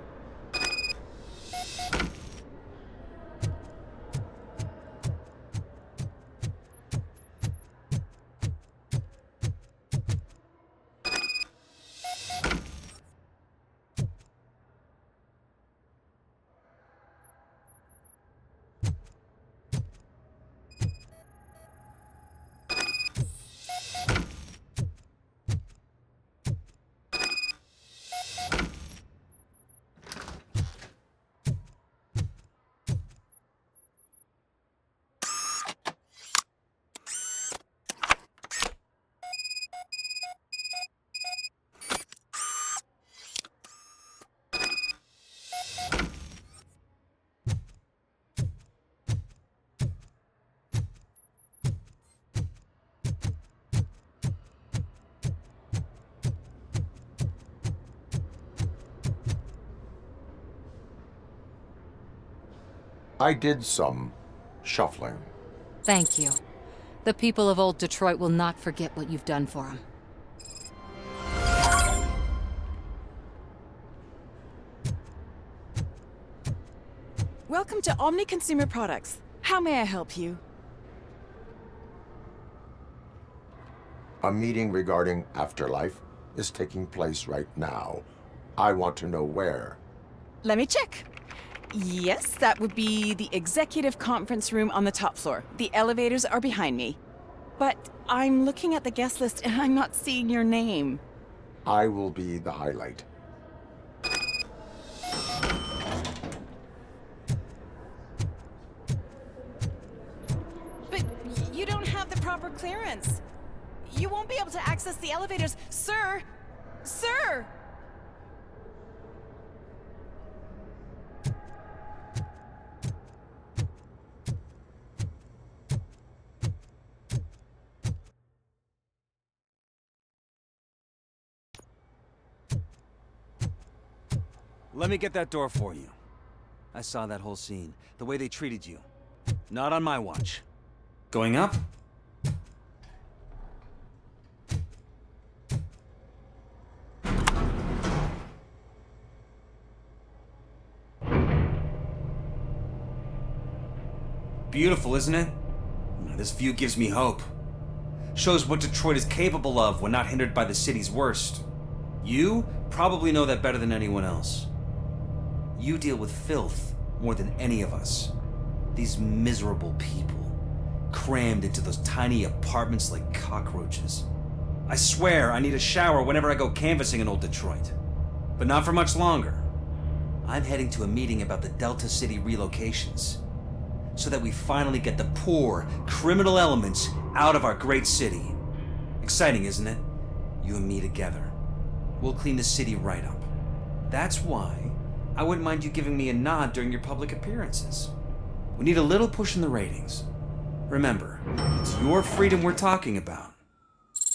I did some shuffling. Thank you. The people of old Detroit will not forget what you've done for them. Welcome to Omni Consumer Products. How may I help you? A meeting regarding afterlife is taking place right now. I want to know where. Let me check. Yes, that would be the executive conference room on the top floor. The elevators are behind me. But I'm looking at the guest list and I'm not seeing your name. I will be the highlight. But you don't have the proper clearance. You won't be able to access the elevators. Sir! Sir! Let me get that door for you. I saw that whole scene. The way they treated you. Not on my watch. Going up? Beautiful, isn't it? This view gives me hope. Shows what Detroit is capable of when not hindered by the city's worst. You probably know that better than anyone else. You deal with filth more than any of us. These miserable people, crammed into those tiny apartments like cockroaches. I swear I need a shower whenever I go canvassing in old Detroit. But not for much longer. I'm heading to a meeting about the Delta City relocations, so that we finally get the poor, criminal elements out of our great city. Exciting, isn't it? You and me together. We'll clean the city right up. That's why I wouldn't mind you giving me a nod during your public appearances. We need a little push in the ratings. Remember, it's your freedom we're talking about.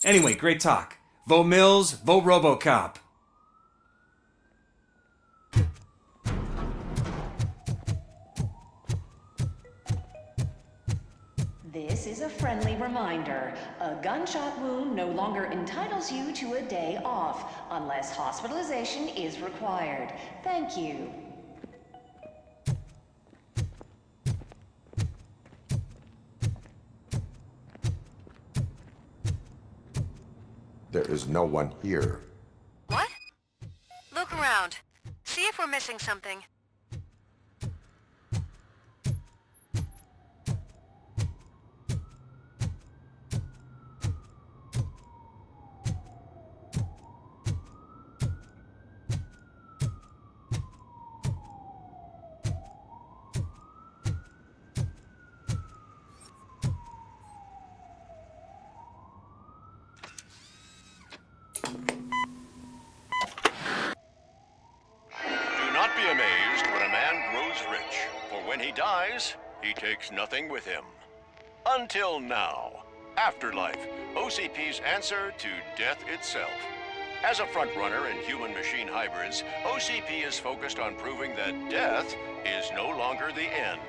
Anyway, great talk. Vote Mills, vote Robocop. This is a friendly reminder. A gunshot wound no longer entitles you to a day off, unless hospitalization is required. Thank you. There is no one here. What? Look around. See if we're missing something. he takes nothing with him. Until now. Afterlife, OCP's answer to death itself. As a frontrunner in human-machine hybrids, OCP is focused on proving that death is no longer the end.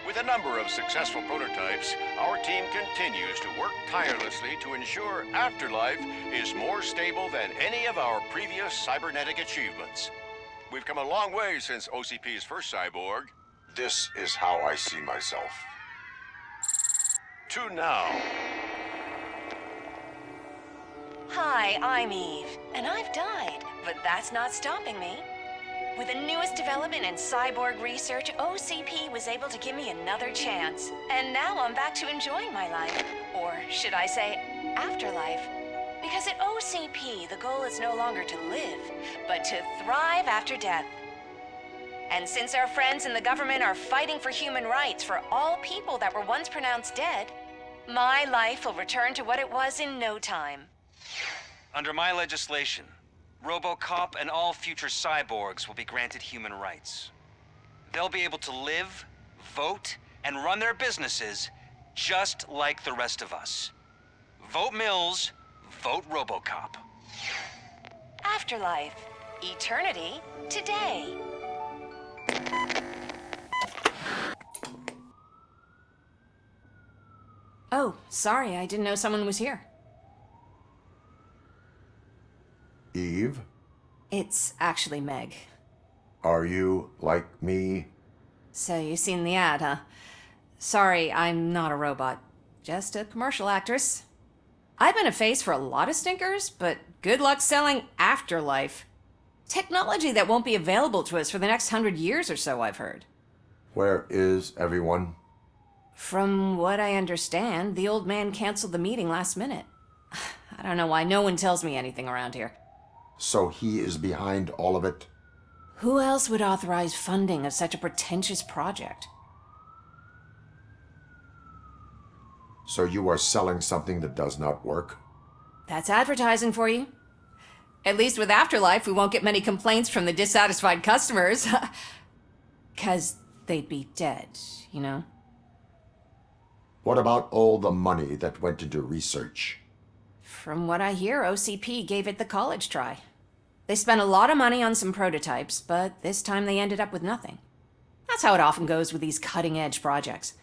With a number of successful prototypes, our team continues to work tirelessly to ensure Afterlife is more stable than any of our previous cybernetic achievements. We've come a long way since OCP's first cyborg. This is how I see myself. To now. Hi, I'm Eve, and I've died, but that's not stopping me. With the newest development in cyborg research, OCP was able to give me another chance. And now I'm back to enjoying my life. Or should I say, afterlife. Because at OCP, the goal is no longer to live, but to thrive after death. And since our friends in the government are fighting for human rights for all people that were once pronounced dead, my life will return to what it was in no time. Under my legislation, Robocop and all future cyborgs will be granted human rights. They'll be able to live, vote, and run their businesses just like the rest of us. Vote Mills, vote Robocop. Afterlife. Eternity. Today. Oh, sorry, I didn't know someone was here. Eve? It's actually Meg. Are you like me? So you've seen the ad, huh? Sorry, I'm not a robot. Just a commercial actress. I've been a face for a lot of stinkers, but good luck selling Afterlife. Technology that won't be available to us for the next 100 years or so, I've heard. Where is everyone? From what I understand, the old man canceled the meeting last minute. I don't know why no one tells me anything around here. So he is behind all of it? Who else would authorize funding of such a pretentious project? So you are selling something that does not work? That's advertising for you. At least with Afterlife, we won't get many complaints from the dissatisfied customers. 'Cause they'd be dead, you know? What about all the money that went into research? From what I hear, OCP gave it the college try. They spent a lot of money on some prototypes, but this time they ended up with nothing. That's how it often goes with these cutting-edge projects.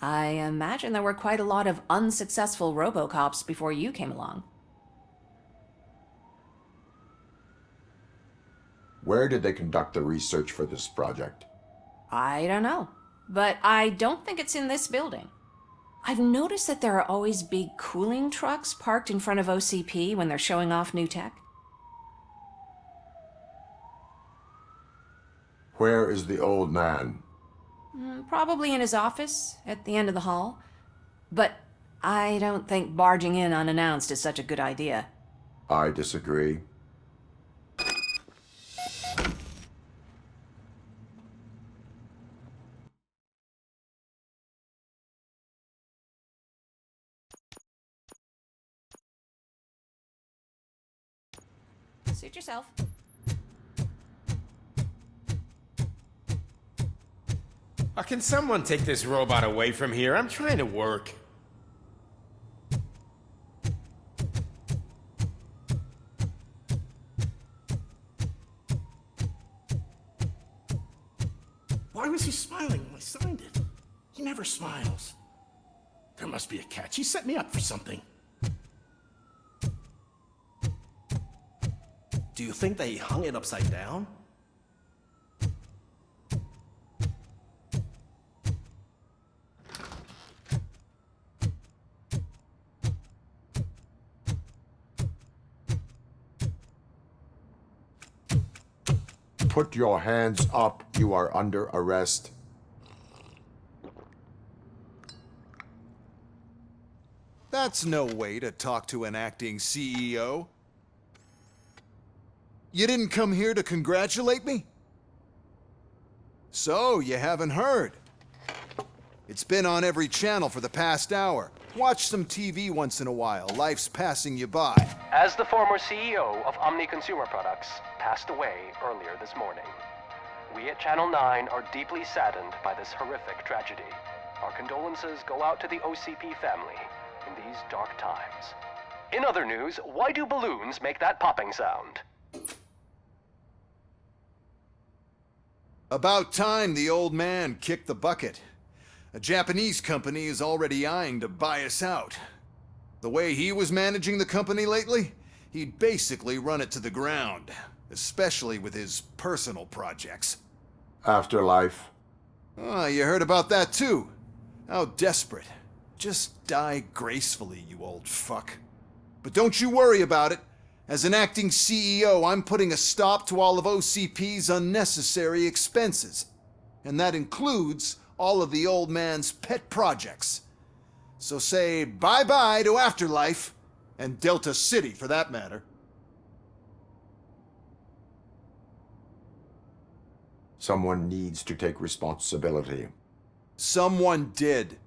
I imagine there were quite a lot of unsuccessful Robocops before you came along. Where did they conduct the research for this project? I don't know, but I don't think it's in this building. I've noticed that there are always big cooling trucks parked in front of OCP when they're showing off new tech. Where is the old man? Probably in his office, at the end of the hall. But I don't think barging in unannounced is such a good idea. I disagree. Suit yourself. Can someone take this robot away from here? I'm trying to work. Why was he smiling when I signed it? He never smiles. There must be a catch. He set me up for something. Do you think they hung it upside down? Put your hands up. You are under arrest. That's no way to talk to an acting CEO. You didn't come here to congratulate me? So, you haven't heard. It's been on every channel for the past hour. Watch some TV once in a while. Life's passing you by. As the former CEO of Omni Consumer Products passed away earlier this morning, We at Channel 9 are deeply saddened by this horrific tragedy. Our condolences go out to the OCP family in these dark times. In other news, why do balloons make that popping sound? About time the old man kicked the bucket. A Japanese company is already eyeing to buy us out. The way he was managing the company lately, he'd basically run it to the ground, especially with his personal projects. Afterlife. Oh, you heard about that too. How desperate. Just die gracefully, you old fuck. But don't you worry about it. As an acting CEO, I'm putting a stop to all of OCP's unnecessary expenses. And that includes all of the old man's pet projects. So say bye-bye to Afterlife, and Delta City for that matter. Someone needs to take responsibility. Someone did.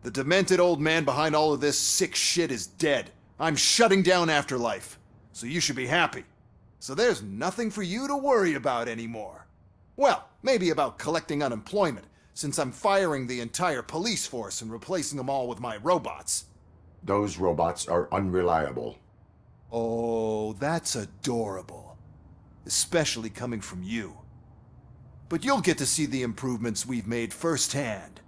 The demented old man behind all of this sick shit is dead. I'm shutting down Afterlife, so you should be happy. So there's nothing for you to worry about anymore. Well, maybe about collecting unemployment, since I'm firing the entire police force and replacing them all with my robots. Those robots are unreliable. Oh, that's adorable. Especially coming from you. But you'll get to see the improvements we've made firsthand,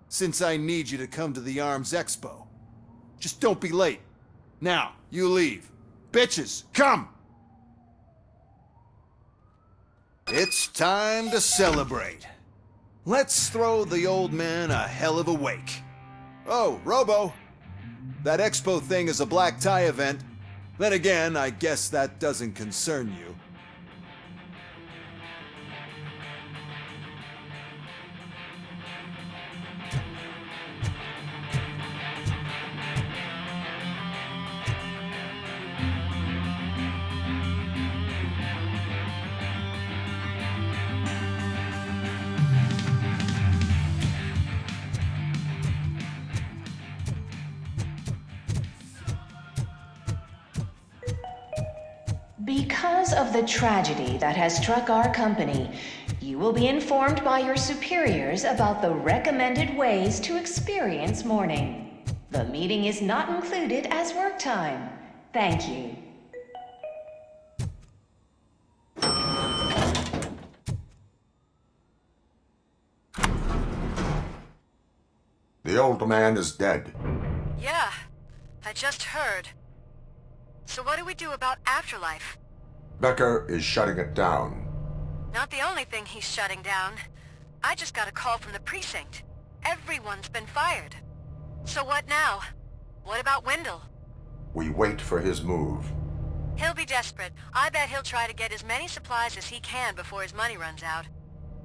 since I need you to come to the ARMS Expo. Just don't be late. Now, you leave. Bitches, come! It's time to celebrate. Let's throw the old man a hell of a wake. Oh, Robo! That Expo thing is a black tie event. Then again, I guess that doesn't concern you. Because of the tragedy that has struck our company, you will be informed by your superiors about the recommended ways to experience mourning. The meeting is not included as work time. Thank you. The old man is dead. Yeah, I just heard. So what do we do about Afterlife? Becker is shutting it down. Not the only thing he's shutting down. I just got a call from the precinct. Everyone's been fired. So what now? What about Wendell? We wait for his move. He'll be desperate. I bet he'll try to get as many supplies as he can before his money runs out.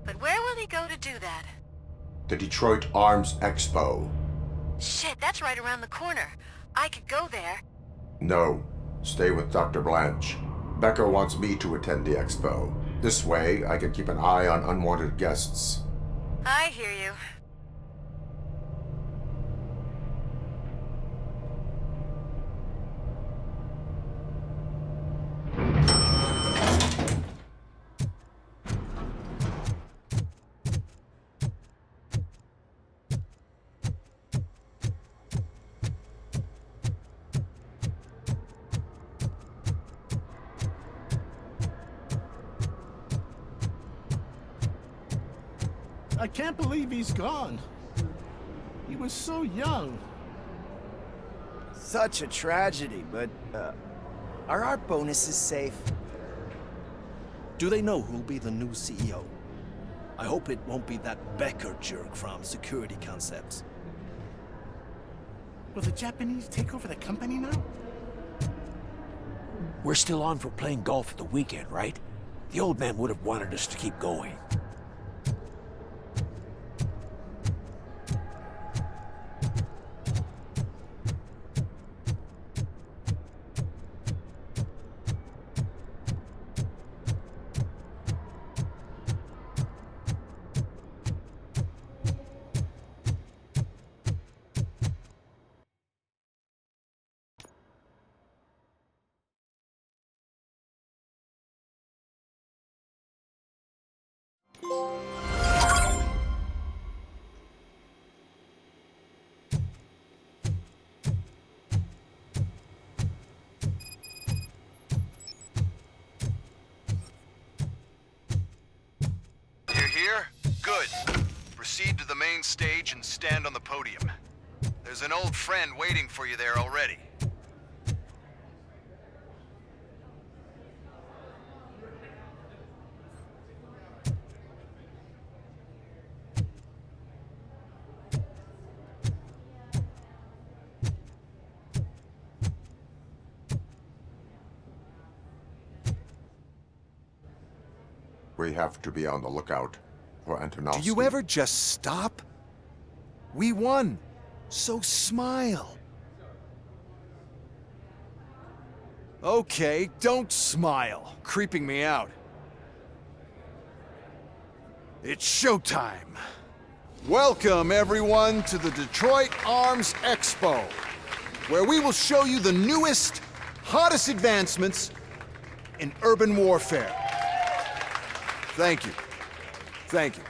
But where will he go to do that? The Detroit Arms Expo. Shit, that's right around the corner. I could go there. No. Stay with Dr. Blanche. Becker wants me to attend the expo. This way, I can keep an eye on unwanted guests. I hear you. I can't believe he's gone. He was so young. Such a tragedy, but, are our bonuses safe? Do they know who'll be the new CEO? I hope it won't be that Becker jerk from Security Concepts. Will the Japanese take over the company now? We're still on for playing golf at the weekend, right? The old man would have wanted us to keep going. proceed to the main stage and stand on the podium. There's an old friend waiting for you there already. We have to be on the lookout for Antonovsky. Do you ever just stop? We won, so smile. Okay, don't smile. Creeping me out. It's showtime. Welcome, everyone, to the Detroit Arms Expo, where we will show you the newest, hottest advancements in urban warfare. Thank you. Thank you.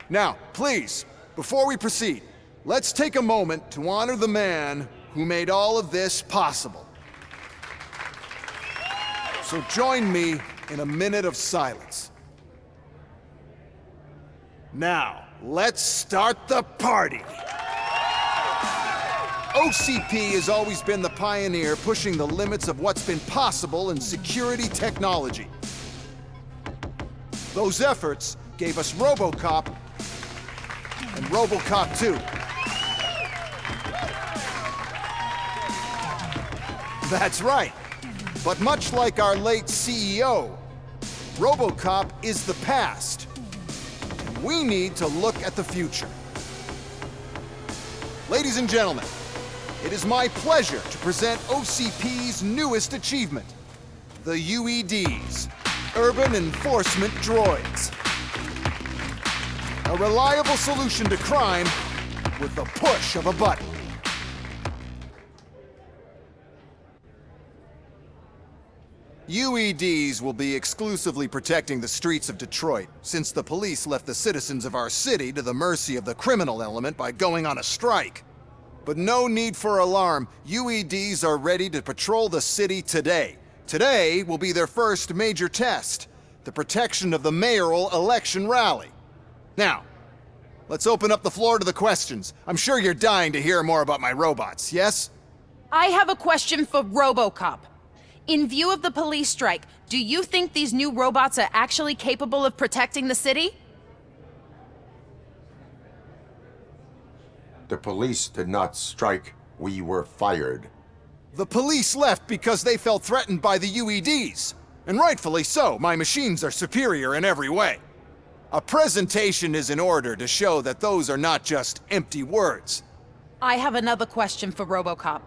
Now, please, before we proceed, let's take a moment to honor the man who made all of this possible. So join me in a minute of silence. Now, let's start the party. OCP has always been the pioneer pushing the limits of what's been possible in security technology. Those efforts gave us Robocop and Robocop 2. That's right. But much like our late CEO, Robocop is the past. We need to look at the future. Ladies and gentlemen, it is my pleasure to present OCP's newest achievement, the UEDs, Urban Enforcement Droids. A reliable solution to crime with the push of a button. UEDs will be exclusively protecting the streets of Detroit, since the police left the citizens of our city to the mercy of the criminal element by going on a strike. But no need for alarm. UEDs are ready to patrol the city today. Today will be their first major test, the protection of the mayoral election rally. Now, let's open up the floor to the questions. I'm sure you're dying to hear more about my robots, yes? I have a question for Robocop. In view of the police strike, do you think these new robots are actually capable of protecting the city? The police did not strike. We were fired. The police left because they felt threatened by the UEDs. And rightfully so. My machines are superior in every way. A presentation is in order to show that those are not just empty words. I have another question for Robocop.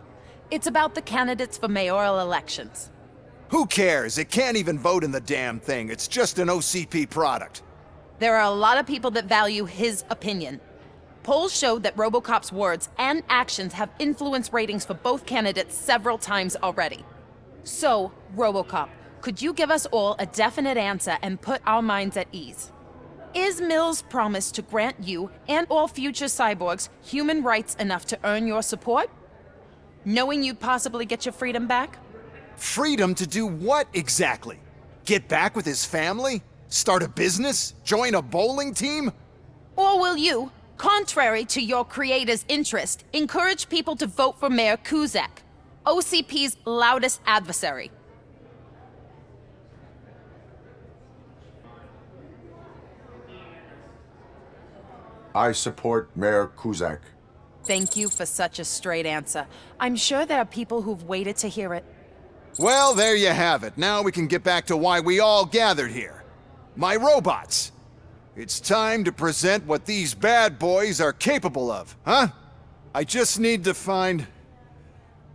It's about the candidates for mayoral elections. Who cares? It can't even vote in the damn thing. It's just an OCP product. There are a lot of people that value his opinion. Polls show that Robocop's words and actions have influenced ratings for both candidates several times already. So, Robocop, could you give us all a definite answer and put our minds at ease? Is Mills' promise to grant you and all future cyborgs human rights enough to earn your support? Knowing you'd possibly get your freedom back? Freedom to do what exactly? Get back with his family? Start a business? Join a bowling team? Or will you, contrary to your creator's interest, encourage people to vote for Mayor Kuzak, OCP's loudest adversary? I support Mayor Kuzak. Thank you for such a straight answer. I'm sure there are people who've waited to hear it. Well, there you have it. Now we can get back to why we all gathered here. My robots. It's time to present what these bad boys are capable of, huh? I just need to find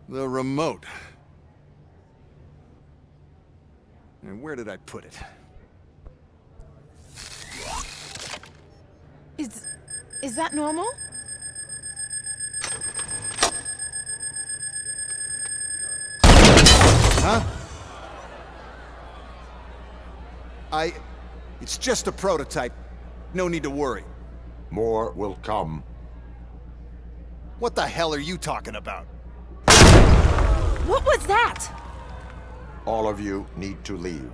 the remote. And where did I put it? Is that normal? Huh? It's just a prototype. No need to worry. More will come. What the hell are you talking about? What was that? All of you need to leave.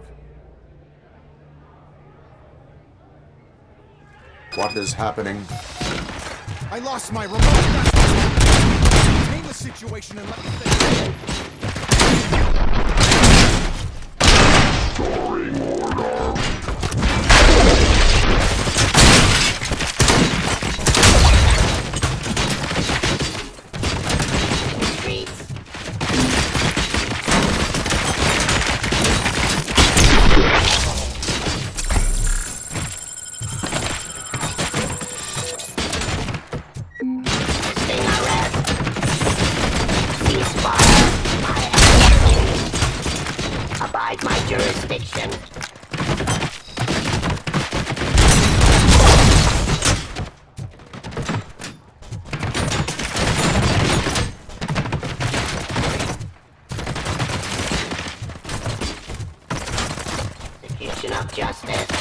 What is happening? I lost my remote. Contain the situation and let me think. Storing order. Abide my jurisdiction. Execution of justice.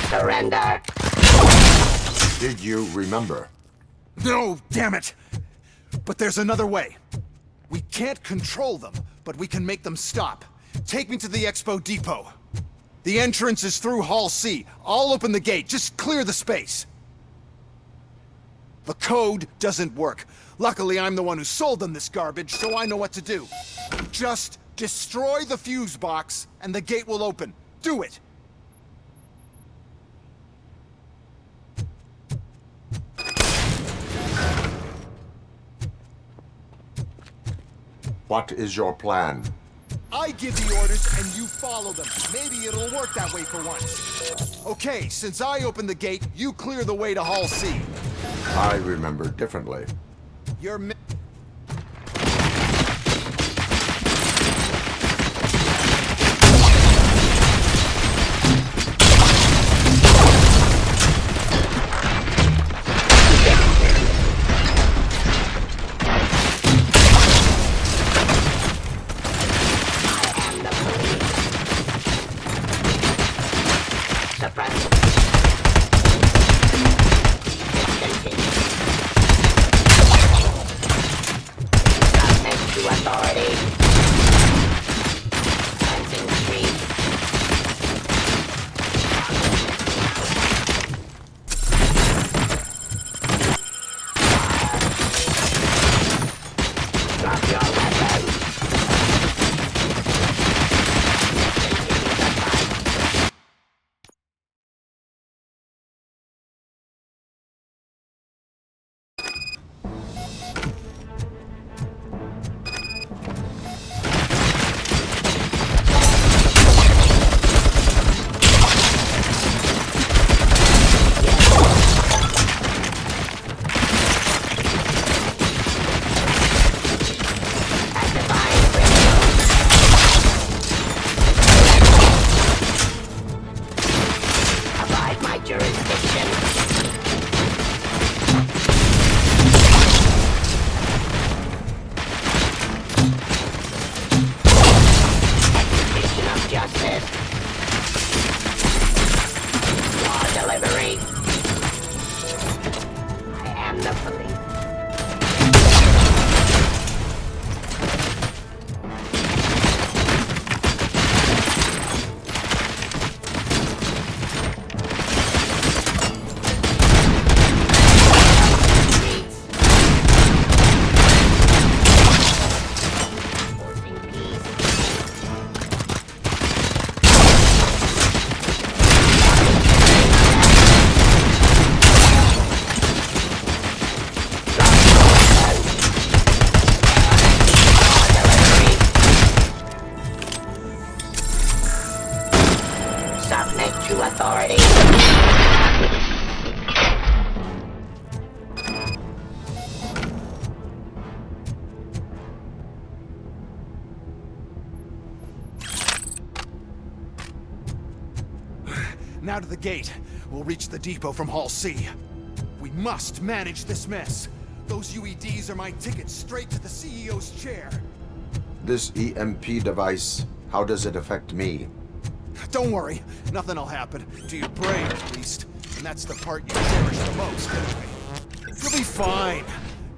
Surrender. Did you remember? No, damn it! But there's another way. We can't control them, but we can make them stop. Take me to the Expo Depot. The entrance is through Hall C. I'll open the gate. Just clear the space. The code doesn't work. Luckily, I'm the one who sold them this garbage, so I know what to do. Just destroy the fuse box, and the gate will open. Do it! What is your plan? I give the orders and you follow them. Maybe it'll work that way for once. Okay, since I opened the gate, you clear the way to Hall C. I remember differently. You're Now to the gate. We'll reach the depot from Hall C. We must manage this mess. Those UEDs are my ticket straight to the CEO's chair. This EMP device, how does it affect me? Don't worry, nothing'll happen. To your brain, at least. And that's the part you cherish the most, anyway. You'll be fine.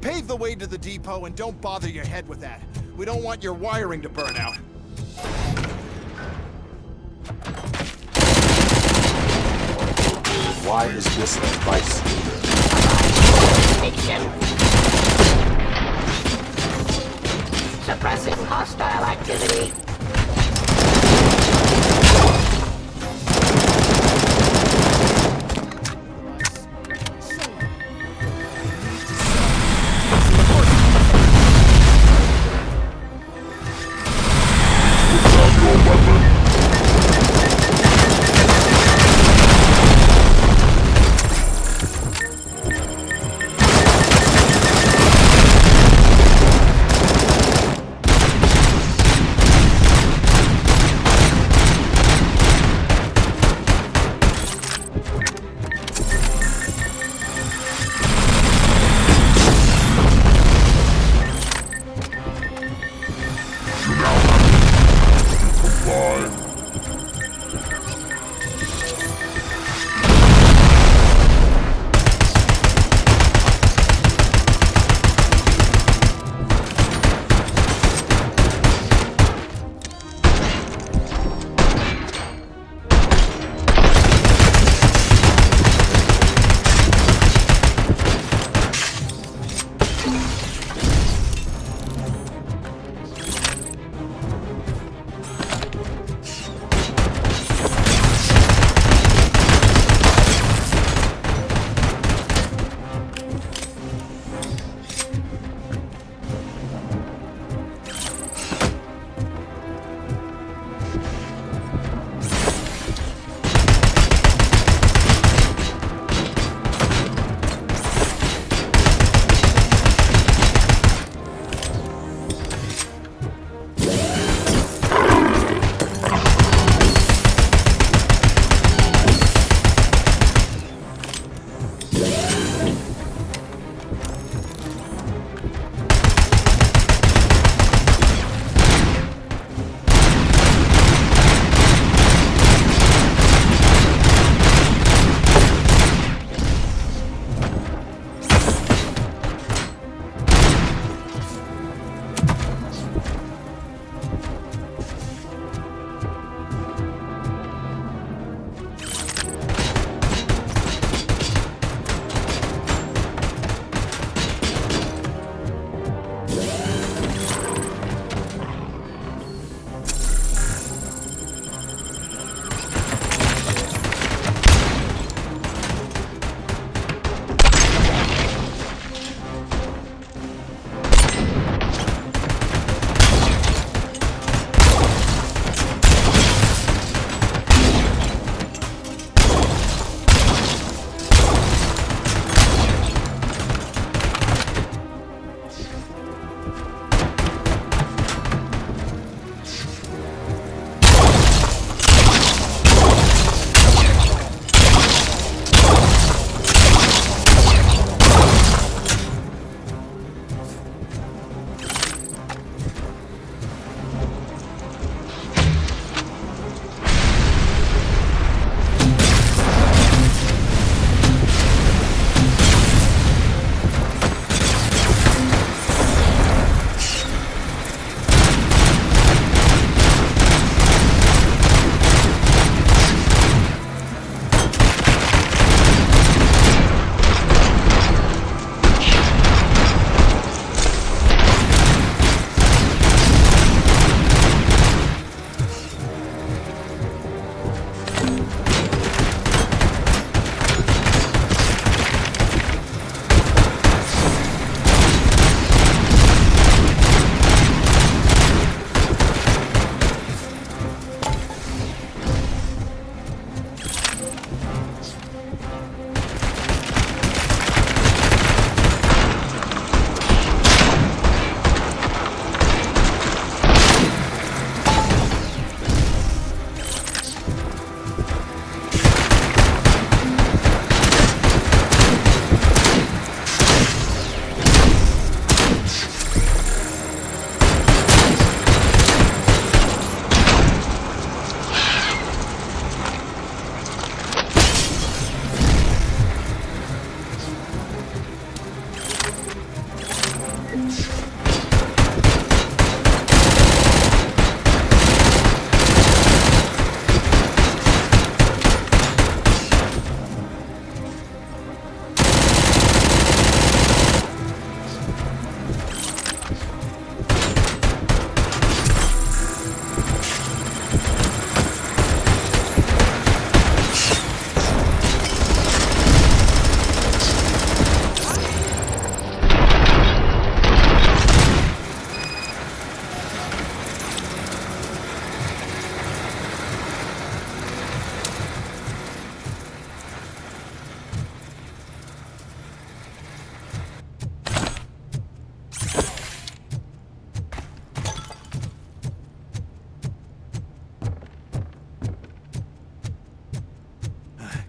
Pave the way to the depot and don't bother your head with that. We don't want your wiring to burn out. Why is this device here? Suppressing hostile activity.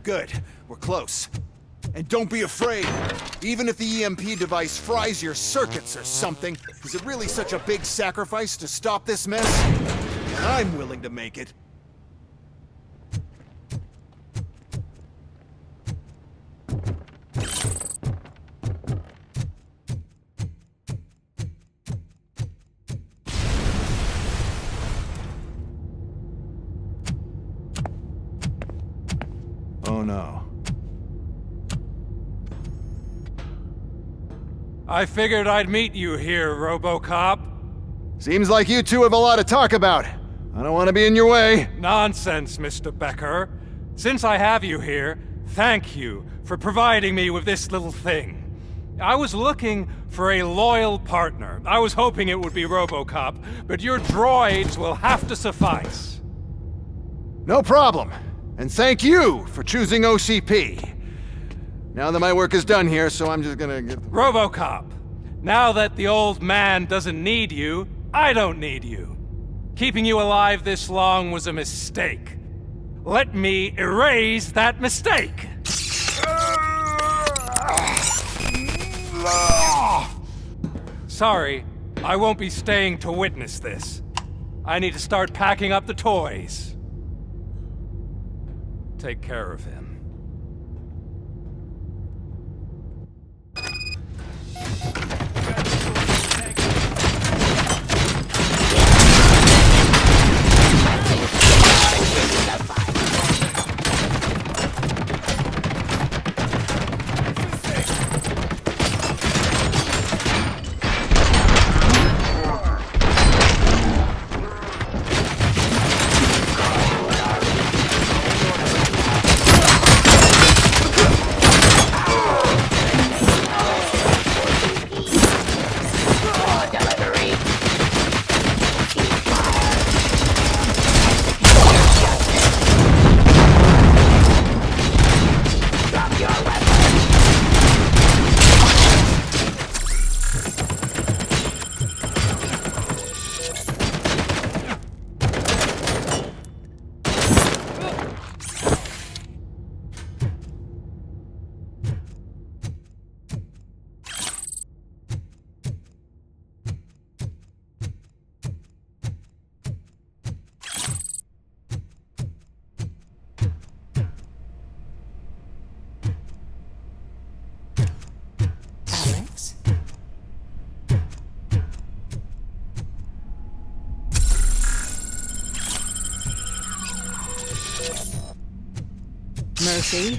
Good. We're close. And don't be afraid. Even if the EMP device fries your circuits or something, is it really such a big sacrifice to stop this mess? I'm willing to make it. Oh no. I figured I'd meet you here, Robocop. Seems like you two have a lot to talk about. I don't want to be in your way. Nonsense, Mr. Becker. Since I have you here, thank you for providing me with this little thing. I was looking for a loyal partner. I was hoping it would be Robocop, but your droids will have to suffice. No problem. And thank you for choosing OCP. Now that my work is done here, so I'm just gonna get... Robocop, now that the old man doesn't need you, I don't need you. Keeping you alive this long was a mistake. Let me erase that mistake! Sorry, I won't be staying to witness this. I need to start packing up the toys. Take care of him. Murphy?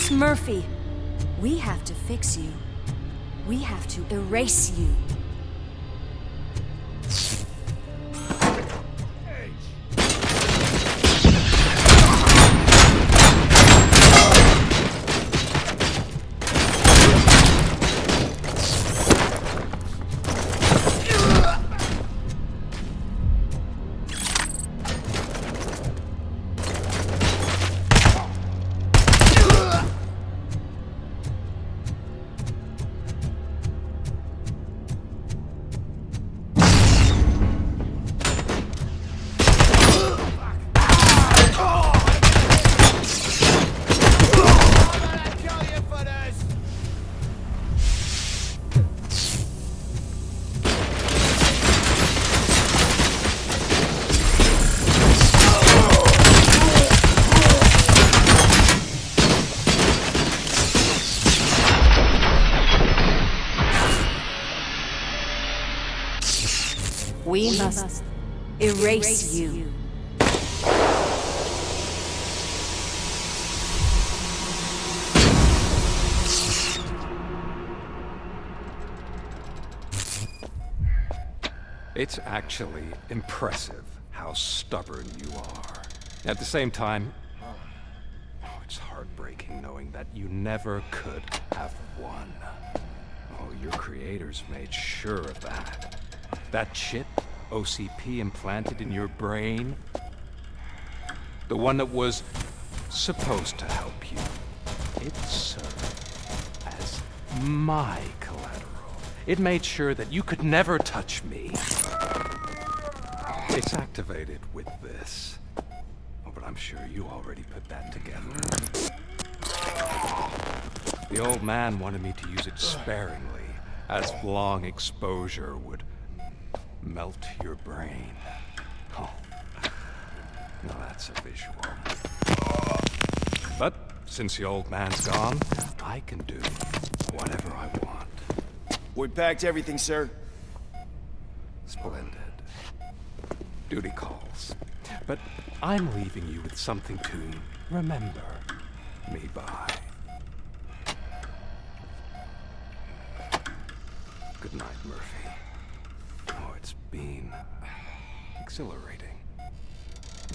Murphy, we have to fix you. We have to erase you. We must erase you. It's actually impressive how stubborn you are. At the same time, it's heartbreaking knowing that you never could have won. Oh, your creators made sure of that. That chip OCP implanted in your brain, the one that was supposed to help you, it served as my collateral. It made sure that you could never touch me. It's activated with this. Oh, but I'm sure you already put that together. The old man wanted me to use it sparingly, as long exposure would melt your brain. Oh, now that's a visual. But since the old man's gone, I can do whatever I want. We packed everything, sir. Splendid. Duty calls. But I'm leaving you with something to remember me by. Good night, Murphy. Oh, it's been exhilarating.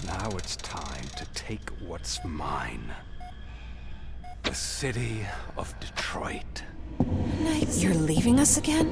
Now it's time to take what's mine. The city of Detroit. You're leaving us again?